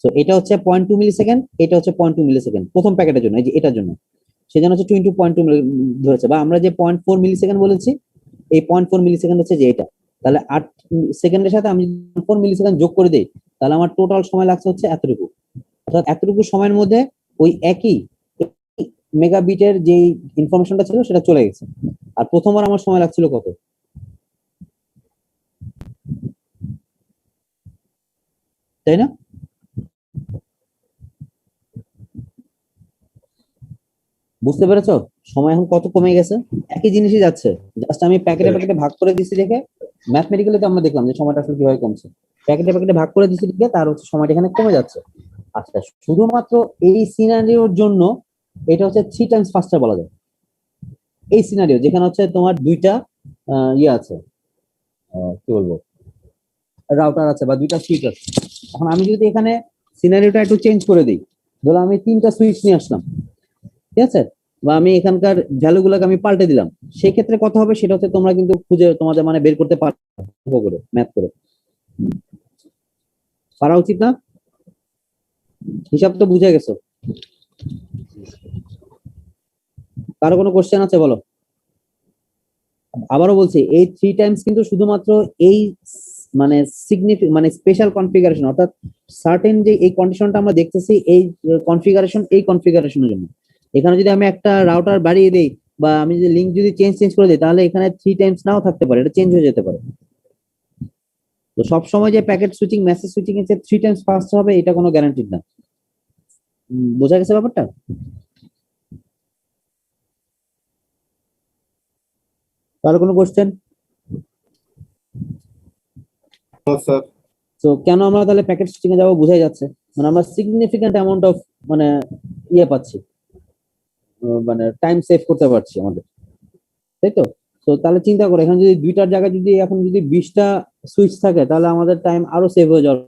তো এটা হচ্ছে 0.2 মিলি সেকেন্ড, এটা হচ্ছে 0.2 মিলি সেকেন্ড প্রথম প্যাকেটের জন্য, এই যে এটার জন্য সেজন্য হচ্ছে 2 ইন্টু 0.2 ধরেছে, বা আমরা যে 0.4 মিলি সেকেন্ড বলেছি, এই 0.4 মিলি সেকেন্ড হচ্ছে যে এটা। তাহলে 8 সেকেন্ডের সাথে আমি 4 মিলি সেকেন্ড যোগ করে দিই, তাহলে আমার টোটাল সময় লাগছে হচ্ছে এতটুকু। অর্থাৎ এতটুকু সময়ের মধ্যে ওই একই মেগাবিটের যে ইনফরমেশনটা ছিল সেটা চলে গেছে। আর প্রথমবার আমার সময় লাগছিল কত, তাই না? বুঝতে পেরেছো সময় এখন কত কমে গেছে? একই জিনিসই যাচ্ছে, জাস্ট আমি প্যাকেটে প্যাকেটে ভাগ করে দিচ্ছি দেখে ম্যাথমেটিক্যালি তো আমরা দেখলাম যে সময়টা আসলে কিভাবে কমছে। প্যাকেটে প্যাকেটে ভাগ করে দিচ্ছি দেখে তার হচ্ছে সময়টা এখানে কমে যাচ্ছে। আচ্ছা, শুধুমাত্র এই সিনারিওর জন্য এটা হচ্ছে 3 টাইমস ফাস্টার বলা যায়। এই সিনারিও যেখানে হচ্ছে তোমার দুইটা ইয়ে আছে, কি বলবো, রাউটার আছে বা দুইটা সুইচ আছে। এখন আমি যদি এখানে সিনারিওটা একটু চেঞ্জ করে দিই, ধরো আমি 3টা সুইচ নিয়ে আসলাম, ঠিক আছে, বা আমি এখানকার ভ্যালু গুলোকে আমি পাল্টে দিলাম, সেই ক্ষেত্রে কত হবে সেটা হচ্ছে তোমরা কিন্তু খুঁজে তোমাদের মানে বের করতে পারো করে ম্যাথ করে, পারা উচিত না? হিসাব তো বুঝে গেছো? কারো কোনো কোশ্চেন আছে বলো? আবারও বলছি, এই 3 টাইমস কিন্তু শুধুমাত্র এই মানে মানে স্পেশাল কনফিগারেশন, অর্থাৎ সার্টেন যে এই কন্ডিশনটা আমরা দেখতেছি এই কনফিগারেশনের জন্য। এখানে যদি আমি একটা রাউটার বাড়িয়ে দেই বা আমি যদি লিংক যদি চেঞ্জ করে দিই, তাহলে এখানে 3 টাইমস নাও থাকতে পারে, এটা চেঞ্জ হয়ে যেতে পারে। তো সব সময় যে প্যাকেট সুইচিং মেসেজ সুইচিং এর যে 3 টাইমস ফাস্ট হবে এটা কোনো গ্যারান্টিড না। বোঝা গেছে ব্যাপারটা? তাহলে কোনো কোশ্চেন? স্যার তো কেন আমরা তাহলে প্যাকেট সুইচিং এ যাবো বোঝাই যাচ্ছে, মানে আমরা সিগনিফিক্যান্ট অ্যামাউন্ট অফ মানে ইয়ে পাচ্ছি, মানে টাইম সেভ করতে পারছি আমাদের, তাই তো? তো তাহলে চিন্তা করো, এখানে যদি দুইটার জায়গায় যদি এখন যদি 20টা সুইচ থাকে তাহলে আমাদের টাইম আরো সেভ হয়ে যাবে।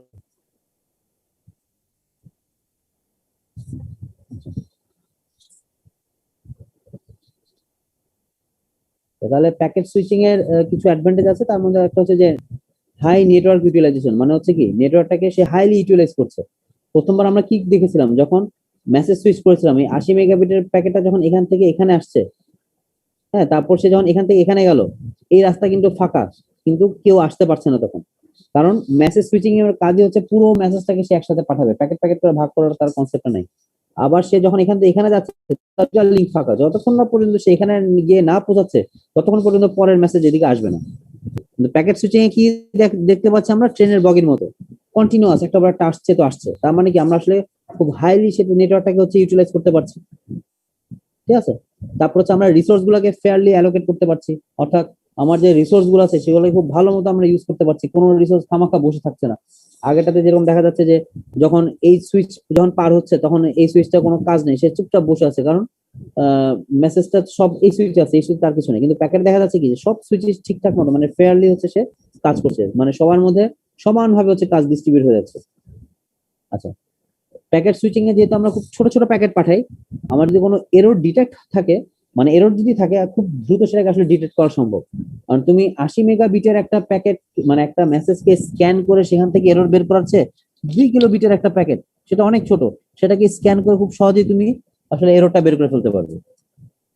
তাহলে প্যাকেট সুইচিং এর কিছু অ্যাডভান্টেজ আছে, তার মধ্যে একটা হচ্ছে যে হাই নেটওয়ার্ক ইউটিলাইজেশন, মানে হচ্ছে কি নেটওয়ার্কটাকে সে হাইলি ইউটিলাইজ করছে। প্রথমবার আমরা কি দেখেছিলাম, যখন মেসেজ সুইচ করেছিলাম এই 80 মেগাবিটের প্যাকেটটা যখন এখান থেকে এখানে আসছে, হ্যাঁ, তারপর সে যখন এখান থেকে এখানে গেল, এই রাস্তা কিন্তু ফাঁকা, কিন্তু কেউ আসতে পারছে না তখন, কারণ মেসেজ সুইচিং এর কাজই হচ্ছে পুরো মেসেজটাকে সে একসাথে পাঠাবে, প্যাকেট প্যাকেট করে ভাগ করার তার কনসেপ্টটা নাই। আবার সে যখন এখান থেকে এখানে যাচ্ছে, তার লিঙ্ক ফাঁকা, যতক্ষণ না পর্যন্ত সে এখানে গিয়ে না পৌঁছাচ্ছে ততক্ষণ পর্যন্ত পরের মেসেজ এদিকে আসবে না। কিন্তু প্যাকেট সুইচিং এ কি দেখতে পাচ্ছি আমরা, ট্রেনের বগির মতো কন্টিনিউয়াস একটা বার আসছে তো আসছে, তার মানে কি আমরা আসলে খুব হাইলি সেটা নেটওয়ার্কটাকে হচ্ছে ইউটিলাইজ করতে পারছি, ঠিক আছে। তারপর হচ্ছে আমরা রিসোর্স গুলোকে ফেয়ারলি অ্যালোকেট করতে পারছি, অর্থাৎ আমার যে রিসোর্স গুলো আছে সেগুলোকে খুব ভালো মতো আমরা ইউজ করতে পারছি, কোনো রিসোর্স খামাখা বসে থাকছে না। আগেটাতে যেরকম দেখা যাচ্ছে যে যখন এই সুইচ যখন পার হচ্ছে তখন এই সুইচটা কোনো কাজ নেই, সে চুপচাপ বসে আছে, কারণ মেসেজটা সব এই সুইচে আছে, এই সুইচ তার কিছু নেই। কিন্তু প্যাকেট দেখা যাচ্ছে কি যে সব সুইচ ঠিকঠাক মতো মানে ফেয়ারলি হচ্ছে সে কাজ করছে, মানে সবার মধ্যে সমানভাবে হচ্ছে কাজ ডিস্ট্রিবিউট হয়ে যাচ্ছে। আচ্ছা, প্যাকেট সুইচিং এ যেহেতু আমরা খুব ছোট ছোট প্যাকেট পাঠাই, আমার যদি কোনো এরর ডিটেক্ট থাকে, মানে এরর যদি থাকে খুব দ্রুত সেটাকে আসলে ডিটেক্ট করা সম্ভব। কারণ তুমি 80 মেগাবিটের একটা প্যাকেট মানে একটা মেসেজকে স্ক্যান করে সেখান থেকে এরর বের করাচ্ছে, 2 কিলোবিটের একটা প্যাকেট, সেটা অনেক ছোট, সেটাকে স্ক্যান করে খুব সহজেই তুমি আসলে এররটা বের করে ফেলতে পারবে।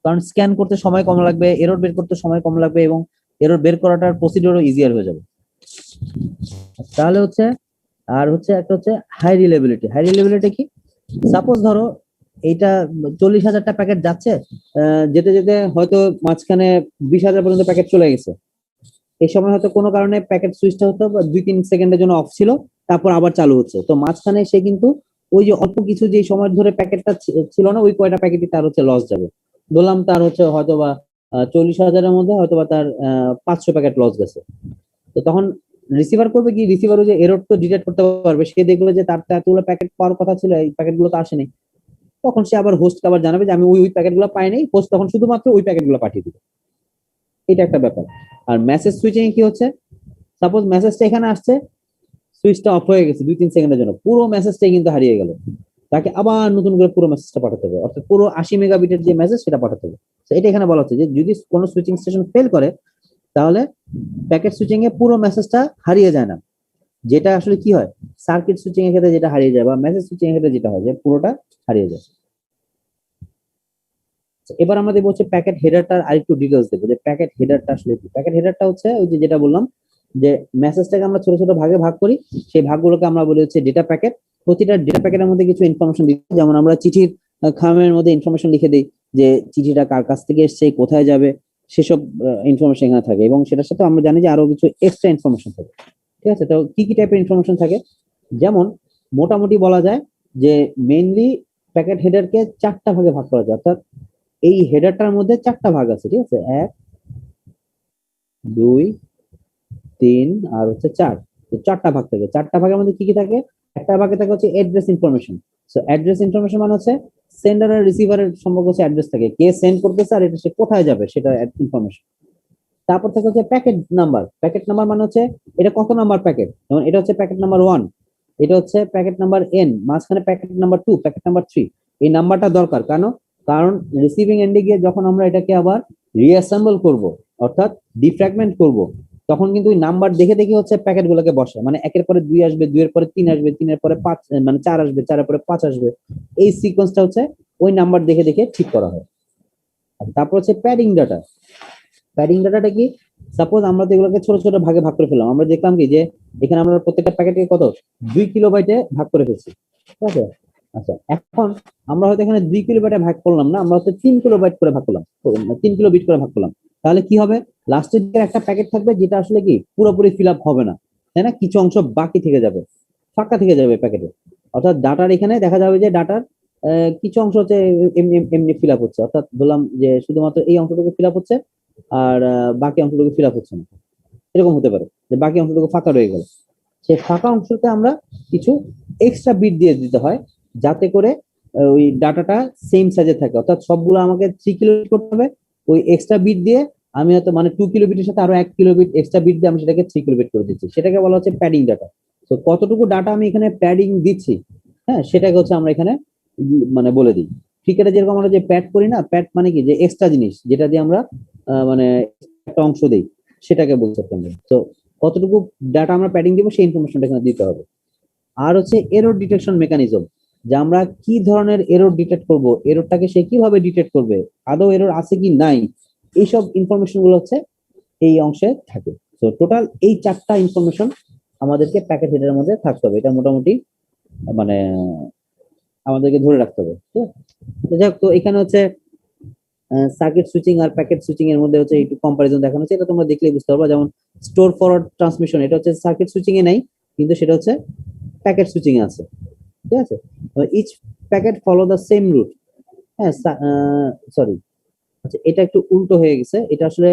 কারণ স্ক্যান করতে সময় কম লাগবে, এরর বের করতে সময় কম লাগবে, এবং এরর বের করাটার প্রসিডিওরও ইজিয়ার হয়ে যাবে। তাহলে হচ্ছে, আর হচ্ছে একটা হচ্ছে হাই রিলেবিলিটি। হাই রিলেবিলিটি কি? সাপোজ ধরো এইটা 40,000টা প্যাকেট যাচ্ছে, যেতে যেতে হয়তো মাঝখানে 20,000 পর্যন্ত প্যাকেট চলে গেছে। এই সময় হয়তো কোনো কারণে প্যাকেট সুইচটা হতো 2-3 সেকেন্ডের জন্য অফ ছিল, তারপর আবার চালু হচ্ছে। তো মাঝখানে সে কিন্তু ওই যে অল্প কিছু যে সময় ধরে প্যাকেটটা ছিল না, ওই কয়টা প্যাকেটই তার হচ্ছে লস যাবে। বললাম তার হচ্ছে হয়তোবা 40,000-এর মধ্যে হয়তোবা তার 500 প্যাকেট লস গেছে। তো তখন রিসিভার করবে কি, রিসিভার যে এরর তো ডিটেক্ট করতে পারবে, সে দেখবে যে তার তো এতগুলো প্যাকেট পাওয়ার কথা ছিল, এই প্যাকেটগুলো তো আসেনি। তখন সে আবার হোস্টকে আবার জানাবে যে আমি ওই প্যাকেটগুলো পাইনি, হোস্ট তখন শুধুমাত্র ওই প্যাকেটগুলো পাঠিয়ে দিবে। এটা একটা ব্যাপার। আর মেসেজ সুইচিং কি হচ্ছে, সাপোজ মেসেজটা এখানে আসছে, সুইচটা অফ হয়ে গেছে 2-3 সেকেন্ডের জন্য, পুরো মেসেজটাই কিন্তু হারিয়ে গেল। তাকে আবার নতুন করে পুরো মেসেজটা পাঠাতে হবে, অর্থাৎ পুরো 80 মেগাবিটের যে মেসেজ সেটা পাঠাতে হবে। তো এটা এখানে বলা হচ্ছে যে যদি কোনো সুইচিং স্টেশন ফেল করে, তাহলে প্যাকেট সুইচিং এ পুরো মেসেজটা হারিয়ে যায় না। যেটা আসলে কি হয়, সার্কিট সুইচিং এর ক্ষেত্রে যেটা হারিয়ে যায়, বা মেসেজ সুইচিং এর ক্ষেত্রে যেটা হয় যে পুরোটা হারিয়ে যায়। এবার আমরা দেখবো হচ্ছে প্যাকেট হেডারটার আরেকটু ডিটেলস দেখবো যে প্যাকেট হেডারটা আসলে কি। প্যাকেট হেডারটা হচ্ছে ওই যে যেটা বললাম, যে মেসেজটাকে আমরা ছোট ছোট ভাগে ভাগ করি, সেই ভাগগুলোকে আমরা বলি হচ্ছে ডেটা প্যাকেট। প্রতিটা ডেটা প্যাকেটের মধ্যে কিছু ইনফরমেশন দিই, যেমন আমরা চিঠির খামের মধ্যে ইনফরমেশন লিখে দিই যে চিঠিটা কার কাছ থেকে এসছে, কোথায় যাবে, সেসব ইনফরমেশন এখানে থাকে। এবং সেটার সাথে আমরা জানি যে আরো কিছু এক্সট্রা ইনফরমেশন থাকে। ঠিক আছে, তো কি কি টাইপের ইনফরমেশন থাকে? যেমন মোটামুটি বলা যায় যে মেইনলি প্যাকেট হেডারকে 4টা ভাগে ভাগ করা যায়, অর্থাৎ এই হেডারটার মধ্যে 4টা ভাগ আছে। ঠিক আছে, 1, 2, 3 আর হচ্ছে 4। তো 4টা ভাগ থাকে। 4টা ভাগের মধ্যে কি কি থাকে? একটা ভাগে থাকে হচ্ছে address information. So address information মানে হচ্ছে সেন্ডার আর রিসিভারের সম্পর্ক হচ্ছে অ্যাড্রেস থাকে, কে সেন্ড করতেছে আর এটা সে কোথায় যাবে সেটা ইনফরমেশন। তারপর থাকে হচ্ছে প্যাকেট নাম্বার। প্যাকেট নাম্বার মানে হচ্ছে এটা কত নাম্বার প্যাকেট, যেমন এটা হচ্ছে প্যাকেট নাম্বার 1, এটা হচ্ছে প্যাকেট নাম্বার n, মাঝখানে প্যাকেট নাম্বার 2, প্যাকেট নাম্বার 3। এই নাম্বারটা দরকার কেন? কারণ রিসিভিং এন্ডে গিয়ে যখন আমরা এটাকে আবার রিঅ্যাসেম্বল করব, অর্থাৎ ডিফ্র্যাগমেন্ট করব, তখন কিন্তু ওই নাম্বার দেখে দেখে হচ্ছে প্যাকেট গুলোকে বসে, মানে 1-এর পরে 2 আসবে, 2-এর পরে 3 আসবে, 3-এর পরে 5, মানে 4 আসবে, 4-এর পরে 5 আসবে। এই সিকোয়েন্সটা হচ্ছে ওই নাম্বার দেখে দেখে ঠিক করা হয়। আর তারপর হচ্ছে প্যাডিং ডাটা। প্যাডিং ডাটাটা কি? সাপোজ আমরা তো এগুলোকে ছোট ছোট ভাগে ভাগ করে ফেললাম, আমরা দেখলাম কি যে এখানে আমরা প্রত্যেকটা প্যাকেটে কত 2 কিলোবাইটে ভাগ করে ফেলছি। ঠিক আছে, আচ্ছা এখন আমরা হয়তো এখানে 2 কিলোবাইটে ভাগ করলাম না, আমরা হয়তো 3 কিলোবাইট করে ভাগ করলাম, 3 কিলোবিট করে ভাগ করলাম। তাহলে কি হবে, লাস্টের দিকে একটা প্যাকেট থাকবে যেটা আসলে কি পুরোপুরি ফিল আপ হবে না, তাই না? কিছু অংশ বাকি থেকে যাবে, ফাঁকা থেকে যাবে প্যাকেটে। অর্থাৎ ডাটার এখানে দেখা যাবে যে ডাটার কিছু অংশ হচ্ছে এমনি এমনি ফিল আপ হচ্ছে, অর্থাৎ বললাম যে শুধুমাত্র এই অংশটুকু ফিল আপ হচ্ছে, আর বাকি অংশটুকু ফিল আপ হচ্ছে না। এরকম হতে পারে যে বাকি অংশটুকু ফাঁকা রয়ে গেল। সেই ফাঁকা অংশতে আমরা কিছু এক্সট্রা বিট দিয়ে দিতে হয়, যাতে করে ওই ডাটাটা সেম সাইজে থাকে। অর্থাৎ সবগুলো আমাকে 3 কিলোবিট করতে হবে, ওই এক্সট্রা বিট দিয়ে আমি হয়তো মানে 2 কিলোবিটের সাথে আরো 1 কিলোবিট এক্সট্রা বিট দিয়ে আমি সেটাকে 3 কিলোবিট করে দিচ্ছি, সেটাকে বলা হচ্ছে প্যাডিং ডাটা। তো কতটুকু ডাটা আমি এখানে প্যাডিং দিচ্ছি, হ্যাঁ, সেটাকে হচ্ছে আমরা এখানে মানে বলে দিই। ক্রিকেটে যেরকম আমরা যে প্যাড করি না, প্যাড মানে কি, যে এক্সট্রা জিনিস যেটা দিয়ে আমরা মানে একটা অংশ দেই, সেটাকে বলতে পারবেন। তো কতটুকু ডাটা আমরা প্যাডিং দিব সেই ইনফরমেশনটা এখানে দিতে হবে। আর হচ্ছে এরর ডিটেকশন মেকানিজম, যে আমরা কি ধরনের এরর ডিটেক্ট করব, এররটাকে সে কিভাবে ডিটেক্ট করবে, আদৌ এরর আছে কি নাই, এইসব ইনফরমেশন গুলো হচ্ছে এই অংশে থাকে। তো টোটাল এই 4টা ইনফরমেশন আমাদেরকে প্যাকেট হেডারের মধ্যে থাকতে হবে, এটা মোটামুটি মানে আমাদেরকে ধরে রাখতে হবে। ঠিক আছে? তো যাক, তো এখানে হচ্ছে সার্কিট সুইচিং আর প্যাকেট সুইচিং এর মধ্যে হচ্ছে একটু কম্পারিজন দেখানো হচ্ছে, এটা তোমরা দেখলেই বুঝতে পারবা। যেমন স্টোর ফরওয়ার্ড ট্রান্সমিশন, এটা হচ্ছে সার্কিট সুইচিং এ নাই, কিন্তু সেটা হচ্ছে প্যাকেট সুইচিং এ আছে। ঠিক আছে, each packet follow the same route. হ্যাঁ, সরি, আচ্ছা এটা একটু উল্টো হয়ে গেছে, এটা আসলে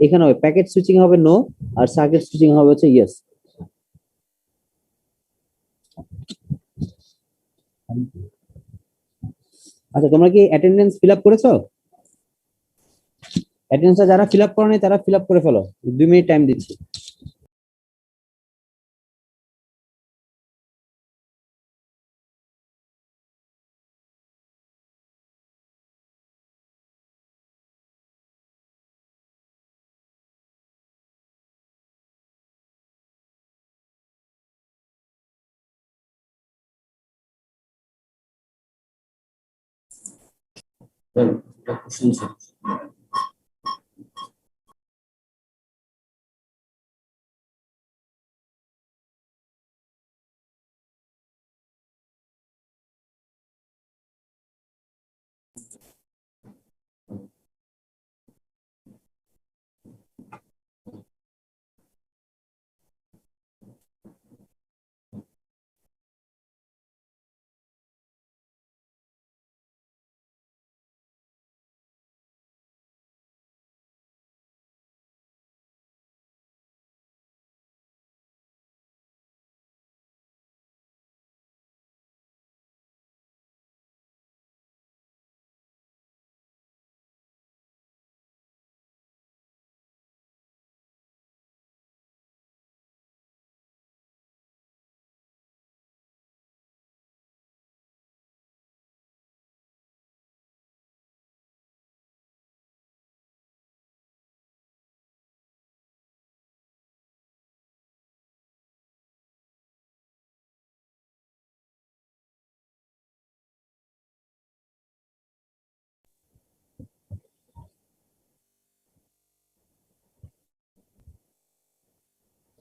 এখানে হবে প্যাকেট সুইচিং হবে নো, আর সার্কিট সুইচিং হবে হচ্ছে ইয়েস। আচ্ছা, তোমরা কি অ্যাটেন্ডেন্স ফিল আপ করেছো? অ্যাটেন্ডেন্সটা যারা ফিল আপ করো নাই তারা ফিল আপ করে ফেলো, 2 মিনিট টাইম দিচ্ছি। শুনছেন?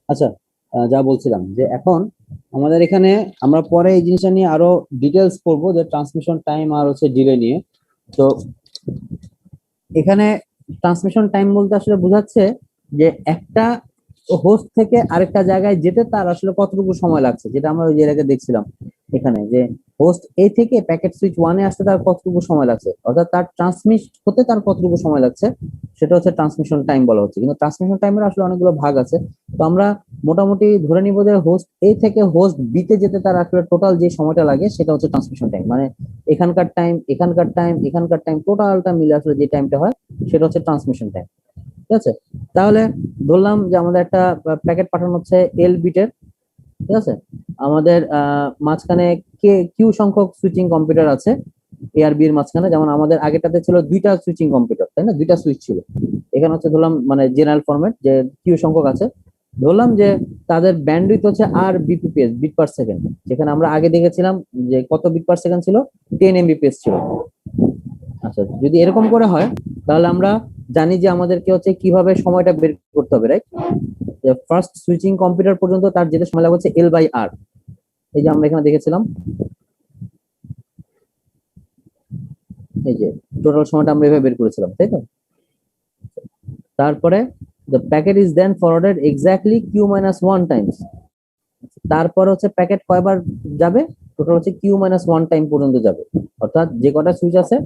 আচ্ছা, যা বলছিলাম যে এখন আমাদের এখানে আমরা পরে এই জিনিসটা নিয়ে আরো ডিটেলস পড়বো, যে ট্রান্সমিশন টাইম আর হচ্ছে ডিলে নিয়ে। তো এখানে ট্রান্সমিশন টাইম বলতে আসলে বোঝাচ্ছে যে একটা হোস্ট থেকে আরেকটা জায়গায় যেতে তার আসলে কতটুকু সময় লাগছে, যেটা আমরা ওই জায়গায় দেখছিলাম এখানে, যে হোস্ট এ থেকে প্যাকেট সুইচ ওয়ানে আসতে তার কতটুকু সময় লাগছে, অর্থাৎ তার ট্রান্সমিট হতে তার কতটুকু সময় লাগছে, সেটা হচ্ছে ট্রান্সমিশন টাইম বলা হচ্ছে। কিন্তু ট্রান্সমিশন টাইমের আসলে অনেকগুলো ভাগ আছে। তো আমরা মোটামুটি ধরে নিব যে হোস্ট এ থেকে হোস্ট বি তে যেতে তার আসলে টোটাল যে সময়টা লাগে সেটা হচ্ছে ট্রান্সমিশন টাইম, মানে এখানকার টাইম, এখানকার টাইম, এখানকার টাইম, টোটালটা মিলে আসলে যে টাইমটা হয় সেটা হচ্ছে ট্রান্সমিশন টাইম। ঠিক আছে, তাহলে ধরলাম যে আমাদের একটা প্যাকেট পাঠানো হচ্ছে এল বিটের। ঠিক আছে, আমাদের মাঝখানে কিউ সংখ্যক সুইচিং কম্পিউটার আছে এ আর বি এর মাঝখানে। যেমন আমাদের আগেটাতে ছিল দুইটা সুইচিং কম্পিউটার, তাই না, দুইটা সুইচ ছিল। এখানে হচ্ছে ধরলাম মানে জেনারেল ফরম্যাট যে কিউ সংখ্যক আছে। ধরলাম যে তাদের ব্যান্ডউইথ হচ্ছে আর বিপিপিএস, বিট পার সেকেন্ড, যেখানে আমরা আগে দেখেছিলাম যে কত বিট পার সেকেন্ড ছিল, 10 এমবিপিএস ছিল। আচ্ছা, যদি এরকম করে হয় তাহলে আমরা জানি যে আমাদেরকে হচ্ছে কিভাবে সময়টা বের করতে হবে, রাইট? ফার্স্ট সুইচিং কম্পিউটার পর্যন্ত তার যেটা সময় লাগে হচ্ছে এল বাই আর। এই যে আমরা এখানে দেখেছিলাম, এই যে টোটাল সময়টা আমরা এভাবে বের করেছিলাম, তাই তো? তারপরে the packet is then forwarded exactly q minus 1 times। তারপর হচ্ছে প্যাকেট কয়বার যাবে, টোটাল হচ্ছে q minus 1 টাইম পর্যন্ত যাবে। অর্থাৎ যে কটা সুইচ আছে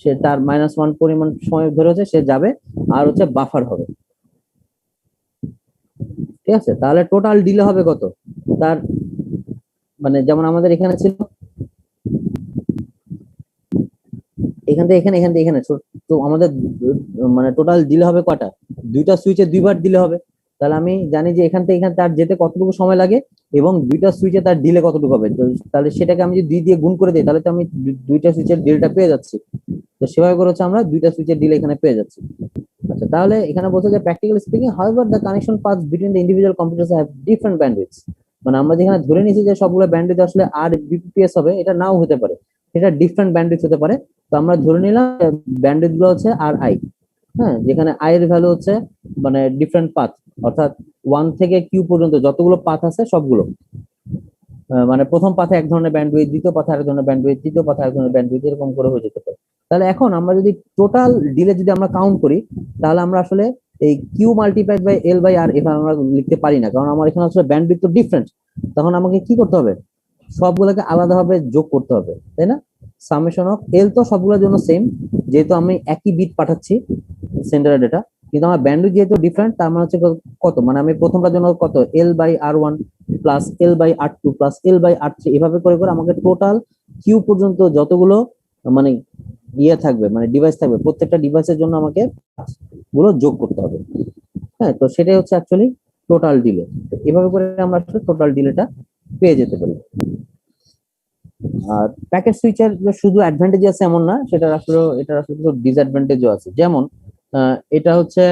সে তার -1 পরিমাণ সময় ধরে হচ্ছে সে যাবে, আর হচ্ছে বাফার হবে। ঠিক আছে, তাহলে টোটাল ডিলে হবে কত, তার মানে যেমন আমাদের এখানে ছিল এখান থেকে এখানে, এখান থেকে এখানে, তো আমাদের মানে টোটাল দিলে হবে কটা, দুইটা সুইচে দুইবার দিলে হবে। তাহলে আমি জানি যে এখান থেকে এখানে তার যেতে কতটুকু সময় লাগে এবং দুইটা সুইচে তার ডিলে কতটুকু হবে। তো তাহলে সেটাকে আমি যদি 2 দিয়ে গুণ করে দিই তাহলে তো আমি দুইটা সুইচের ডিলটা পেয়ে যাচ্ছি। তো সেভাবে করে হচ্ছে আমরা দুইটা সুইচের ডিলে এখানে পেয়ে যাচ্ছি। আচ্ছা, তাহলে এখানে বলছে যে practically speaking however the connection paths between the individual computers have different bandwidths. মানে আমরা যেখানে ধরে নিয়েছি যে সবগুলো ব্যান্ডউইথ আসলে আর বিপিপিএস হবে, এটা নাও হতে পারে, এটা ডিফারেন্ট ব্যান্ডউইথ হতে পারে। তো আমরা ধরে নিলাম ব্যান্ডউইথ গুলো হচ্ছে আর আই, হ্যাঁ, যেখানে আই এর ভ্যালু হচ্ছে মানে ডিফারেন্ট পাথ, অর্থাৎ 1 থেকে কিউ পর্যন্ত যতগুলো পাথ আছে সবগুলো, মানে প্রথম পাথে এক ধরনের ব্যান্ডউইথ, দ্বিতীয় পাথে আরেক ধরনের ব্যান্ডউইথ, তৃতীয় পাথে আরেক ধরনের ব্যান্ডউইথ, এরকম করে হয়ে যেতে পারে। তাহলে এখন আমরা যদি টোটাল ডিলে যদি আমরা কাউন্ট করি তাহলে আমরা আসলে এই Q multiplied by L by R এখানে আমরা লিখতে পারি না, কারণ আমার এখানে আসলে ব্যান্ডউইথ তো ডিফারেন্ট। তখন আমাকে কি করতে হবে, সবগুলোকে আলাদাভাবে যোগ করতে হবে, তাই না? সামেশন অফ এল তো সবগুলোর জন্য সেম, যেহেতু আমি একই বিট পাঠাচ্ছি সেন্টারের ডেটা, কিন্তু আমার ব্যান্ডউইথ যেহেতু ডিফারেন্ট তার মানে হচ্ছে কত, মানে আমি প্রথমটার জন্য কত, L by R one plus L by R two plus L by R three, এভাবে করে করে আমাকে টোটাল কিউ পর্যন্ত যতগুলো মানে ইয়ে থাকবে, মানে ডিভাইস থাকবে, প্রত্যেকটা ডিভাইসের জন্য আমাকে গুলো যোগ করতে হবে। হ্যাঁ, তো সেটাই হচ্ছে অ্যাকচুয়ালি টোটাল ডিলে। এভাবে করে আমরা আসলে টোটাল ডিলেটা পেয়ে যেতে পারি। আর প্যাকেট সুইচের যে শুধু অ্যাডভান্টেজ আছে এমন না, সেটার আসলে এটার আসলে কিছু ডিসঅ্যাডভান্টেজও আছে। যেমন এটা হচ্ছে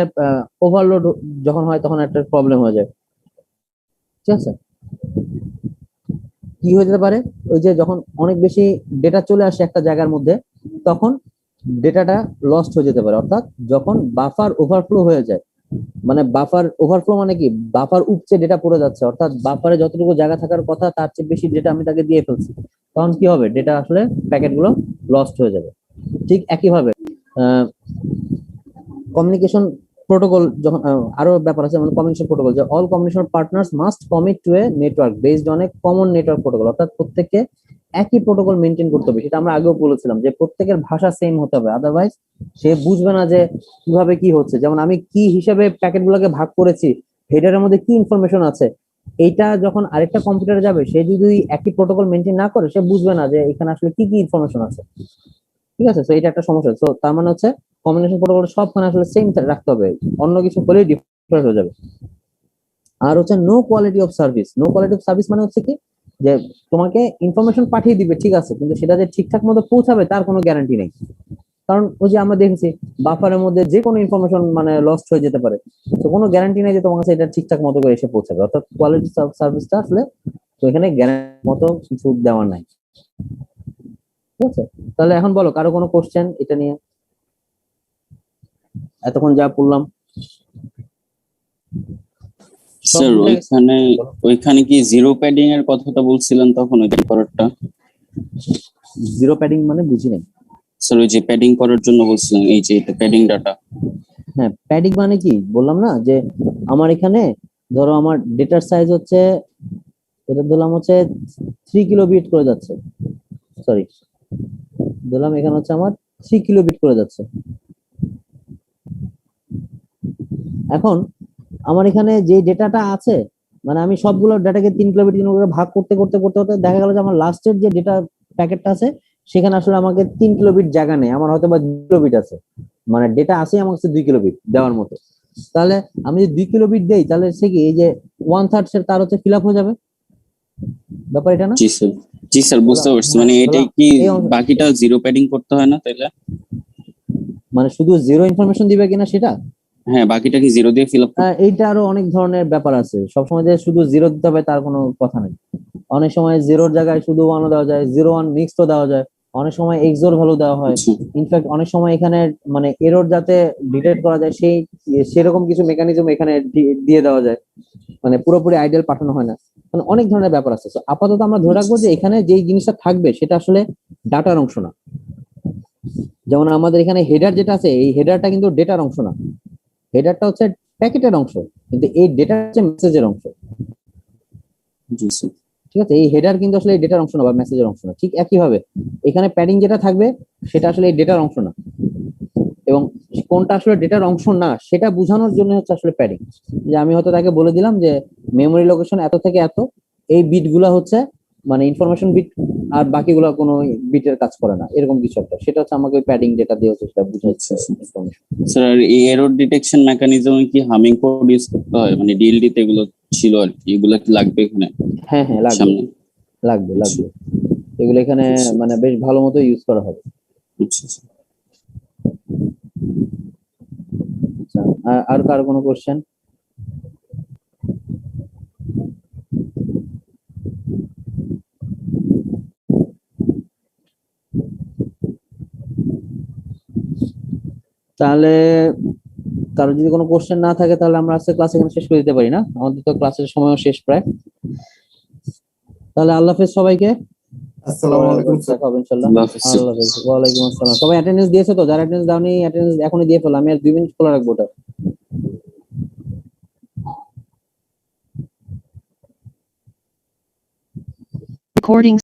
ওভারলোড যখন হয় তখন একটা প্রবলেম হয়ে যায়। ঠিক আছে, কি হয়ে যেতে পারে, ওই যে যখন অনেক বেশি ডেটা চলে আসে একটা জায়গার মধ্যে, তখন ডেটাটা লস্ট হয়ে যেতে পারে, অর্থাৎ যখন বাফার ওভারফ্লো হয়ে যায়, মানে বাফার ওভারফ্লো মানে কি, বাফার উপচে ডেটা পড়ে যাচ্ছে, অর্থাৎ বাফারে যতটুকু জায়গা থাকার কথা তার চেয়ে বেশি ডেটা আমি তাকে দিয়ে ফেলছি, তখন কি হবে, ডেটা আসলে প্যাকেটগুলো লস্ট হয়ে যাবে। ঠিক একইভাবে কমিউনিকেশন প্রোটোকল যখন আরো ব্যাপার আছে, যেমন কমিউনিকেশন প্রোটোকল, যে all communication partners must commit to a network based on a common network protocol, অর্থাৎ প্রত্যেককে একই প্রোটোকল মেনটেন করতে হবে। সেটা আমরা আগেও বলেছিলাম যে প্রত্যেকের ভাষা সেম হতে হবে, আদারওয়াইজ সে বুঝবে না যে কিভাবে কি হচ্ছে। যেমন আমি কি হিসাবে প্যাকেটগুলোকে ভাগ করেছি, হেডারের মধ্যে কি ইনফরমেশন আছে, এইটা যখন আরেকটা কম্পিউটারে যাবে, সে যদি একই প্রোটোকল মেনটেন না করে, সে বুঝবে না যে এখানে আসলে কি কি ইনফরমেশন আছে। ঠিক আছে, তো এটা একটা সমস্যা। তো তার মানে হচ্ছে কমিউনিকেশন প্রোটোকল সবখানে আসলে সেম রাখতে হবে, অন্য কিছু হলেই ডিফারেন্ট হয়ে যাবে। আর হচ্ছে no quality of service. No quality of service মানে হচ্ছে কি, যে তোমাকে ইনফরমেশন পাঠিয়ে দিবে ঠিক আছে, কিন্তু সেটা যে ঠিকঠাক মতো পৌঁছাবে তার কোনো গ্যারান্টি নেই। কারণ ওই যে আমরা দেখেছি বাফারের মধ্যে যে কোনো ইনফরমেশন মানে লস্ট হয়ে যেতে পারে, তো কোনো গ্যারান্টি নেই যে তোমার কাছে এটা ঠিকঠাক মতো করে এসে পৌঁছাবে। অর্থাৎ কোয়ালিটি অফ সার্ভিসটা আসলে তো এখানে গ্যারান্টি মতো কিছু দেওয়া নাই। ঠিক আছে, তাহলে এখন বলো কারো কোনো কোশ্চেন এটা নিয়ে, এতক্ষণ যা পড়লাম সব স্যার বুঝে গেছে? ওইখানে কি জিরো প্যাডিং এর কথাটা বলছিলেন তখন, ওই করারটা? জিরো প্যাডিং মানে বুঝি নাই। স্যার ওই যে প্যাডিং করার জন্য বলছিলেন, এই যে এটা প্যাডিং ডাটা। হ্যাঁ, প্যাডিং মানে কি বললাম না, যে আমার এখানে ধরো আমার ডেটার সাইজ হচ্ছে, এটা ধরলাম হচ্ছে 3 কিলোবিট করে যাচ্ছে, সরি ধরলাম এখানে হচ্ছে আমার 3 কিলোবিট করে যাচ্ছে। এখন আমার এখানে যে ডেটাটা আছে, মানে আমি সবগুলো ডেটাকে 3 কিলোবিট করে ভাগ করতে করতে করতে করতে দেখা গেল যে আমার লাস্টের যে ডেটা প্যাকেটটা আছে সেখানে আসলে আমাকে 3 কিলোবিট জায়গা নেই, আমার হয়তো বা 2 কিলোবিট আছে, মানে ডেটা আছে আমার কাছে 2 কিলোবিট দেওয়ার মতো। তাহলে আমি যদি 2 কিলোবিট দেই, তাহলে সে কি এই যে 1/3 তার হচ্ছে ফিল আপ হয়ে যাবে, ব্যাপার এটা না? জি স্যার, জি স্যার বুঝতে পারছি। মানে এটাই কি বাকিটা জিরো প্যাডিং করতে হয় না তাইলে? মানে শুধু জিরো ইনফরমেশন দিবে কিনা সেটা, হ্যাঁ, বাকিটা কি জিরো দিয়ে ফিল আপ? এইটা আরো অনেক ধরনের ব্যাপার আছে, সবসময় যে শুধু জিরো দিতে হবে তার কোনো কথা নেই। অনেক সময় জিরোর জায়গায় শুধু ওয়ানও দেওয়া যায়, 0 1 মিক্সডও দেওয়া যায়, অনেক সময় এক্সোর ভ্যালু দেওয়া হয়। ইনফ্যাক্ট অনেক সময় এখানে মানে এরর যাতে ডিটেক্ট করা যায় সেই সেরকম কিছু মেকানিজম এখানে দিয়ে দেওয়া যায়, মানে পুরোপুরি আইডিয়াল পাঠানো হয় না, মানে অনেক ধরনের ব্যাপার আছে। তো আপাতত আমরা ধরে রাখবো যে এখানে যেই জিনিসটা থাকবে সেটা আসলে ডাটার অংশ না। যেমন আমাদের এখানে হেডার যেটা আছে, এই হেডারটা কিন্তু ডেটার অংশ না, হেডারটা হচ্ছে প্যাকেটের অংশ, কিন্তু এই ডেটা হচ্ছে মেসেজের অংশ। জি স্যার। ঠিক আছে, এই হেডার কিন্তু আসলে এই ডেটার অংশ না বা মেসেজের অংশ না। ঠিক একইভাবে এখানে প্যাডিং যেটা থাকবে সেটা আসলে এই ডেটার অংশ না, এবং কোনটা আসলে ডেটার অংশ না সেটা বোঝানোর জন্য হচ্ছে আসলে প্যাডিং। যে আমি হয়তো তাকে বলে দিলাম যে মেমোরি লোকেশন এত থেকে এত, এই বিট গুলা হচ্ছে মানে ইনফরমেশন বিট, আর বাকিগুলো কোনো বিটের কাজ করে না, এরকম কিছু একটা, সেটা হচ্ছে আমাকে প্যাডিং যেটা দিয়ে হচ্ছে সেটা বুঝাচ্ছে ইনফরমেশন। স্যার আর এই এরর ডিটেকশন মেকানিজমে কি হামিং কোড ইউজ করতে হয়? মানে ডিএলডি তে এগুলো ছিল আর কি, এগুলো কি লাগবে এখানে? হ্যাঁ হ্যাঁ লাগবে, সামনে লাগবে লাগবে, এগুলো এখানে মানে বেশ ভালো মতো ইউজ করা হবে। আচ্ছা স্যার। আচ্ছা, আর কার কোনো কোশ্চেন? তাহলে কারো যদি কোনো কোশ্চেন না থাকে তাহলে আমরা আজকে ক্লাস এখানে শেষ করে দিতে পারি না? আমাদের তো ক্লাসের সময়ও শেষ প্রায়। তাহলে আল্লাহ হাফেজ সবাইকে, আসসালামু আলাইকুম স্যার। দেখা হবে ইনশাআল্লাহ। আল্লাহ হাফেজ স্যার। আল্লাহ হাফেজ, ওয়ালাইকুম আসসালাম। সবাই অ্যাটেন্ডেন্স দিয়েছে তো? যারা অ্যাটেন্ডেন্স দাওনি অ্যাটেন্ডেন্স এখনই দিয়ে ফেলো, আমি আর 2 মিনিট খোলা রাখবো ওটা। Recording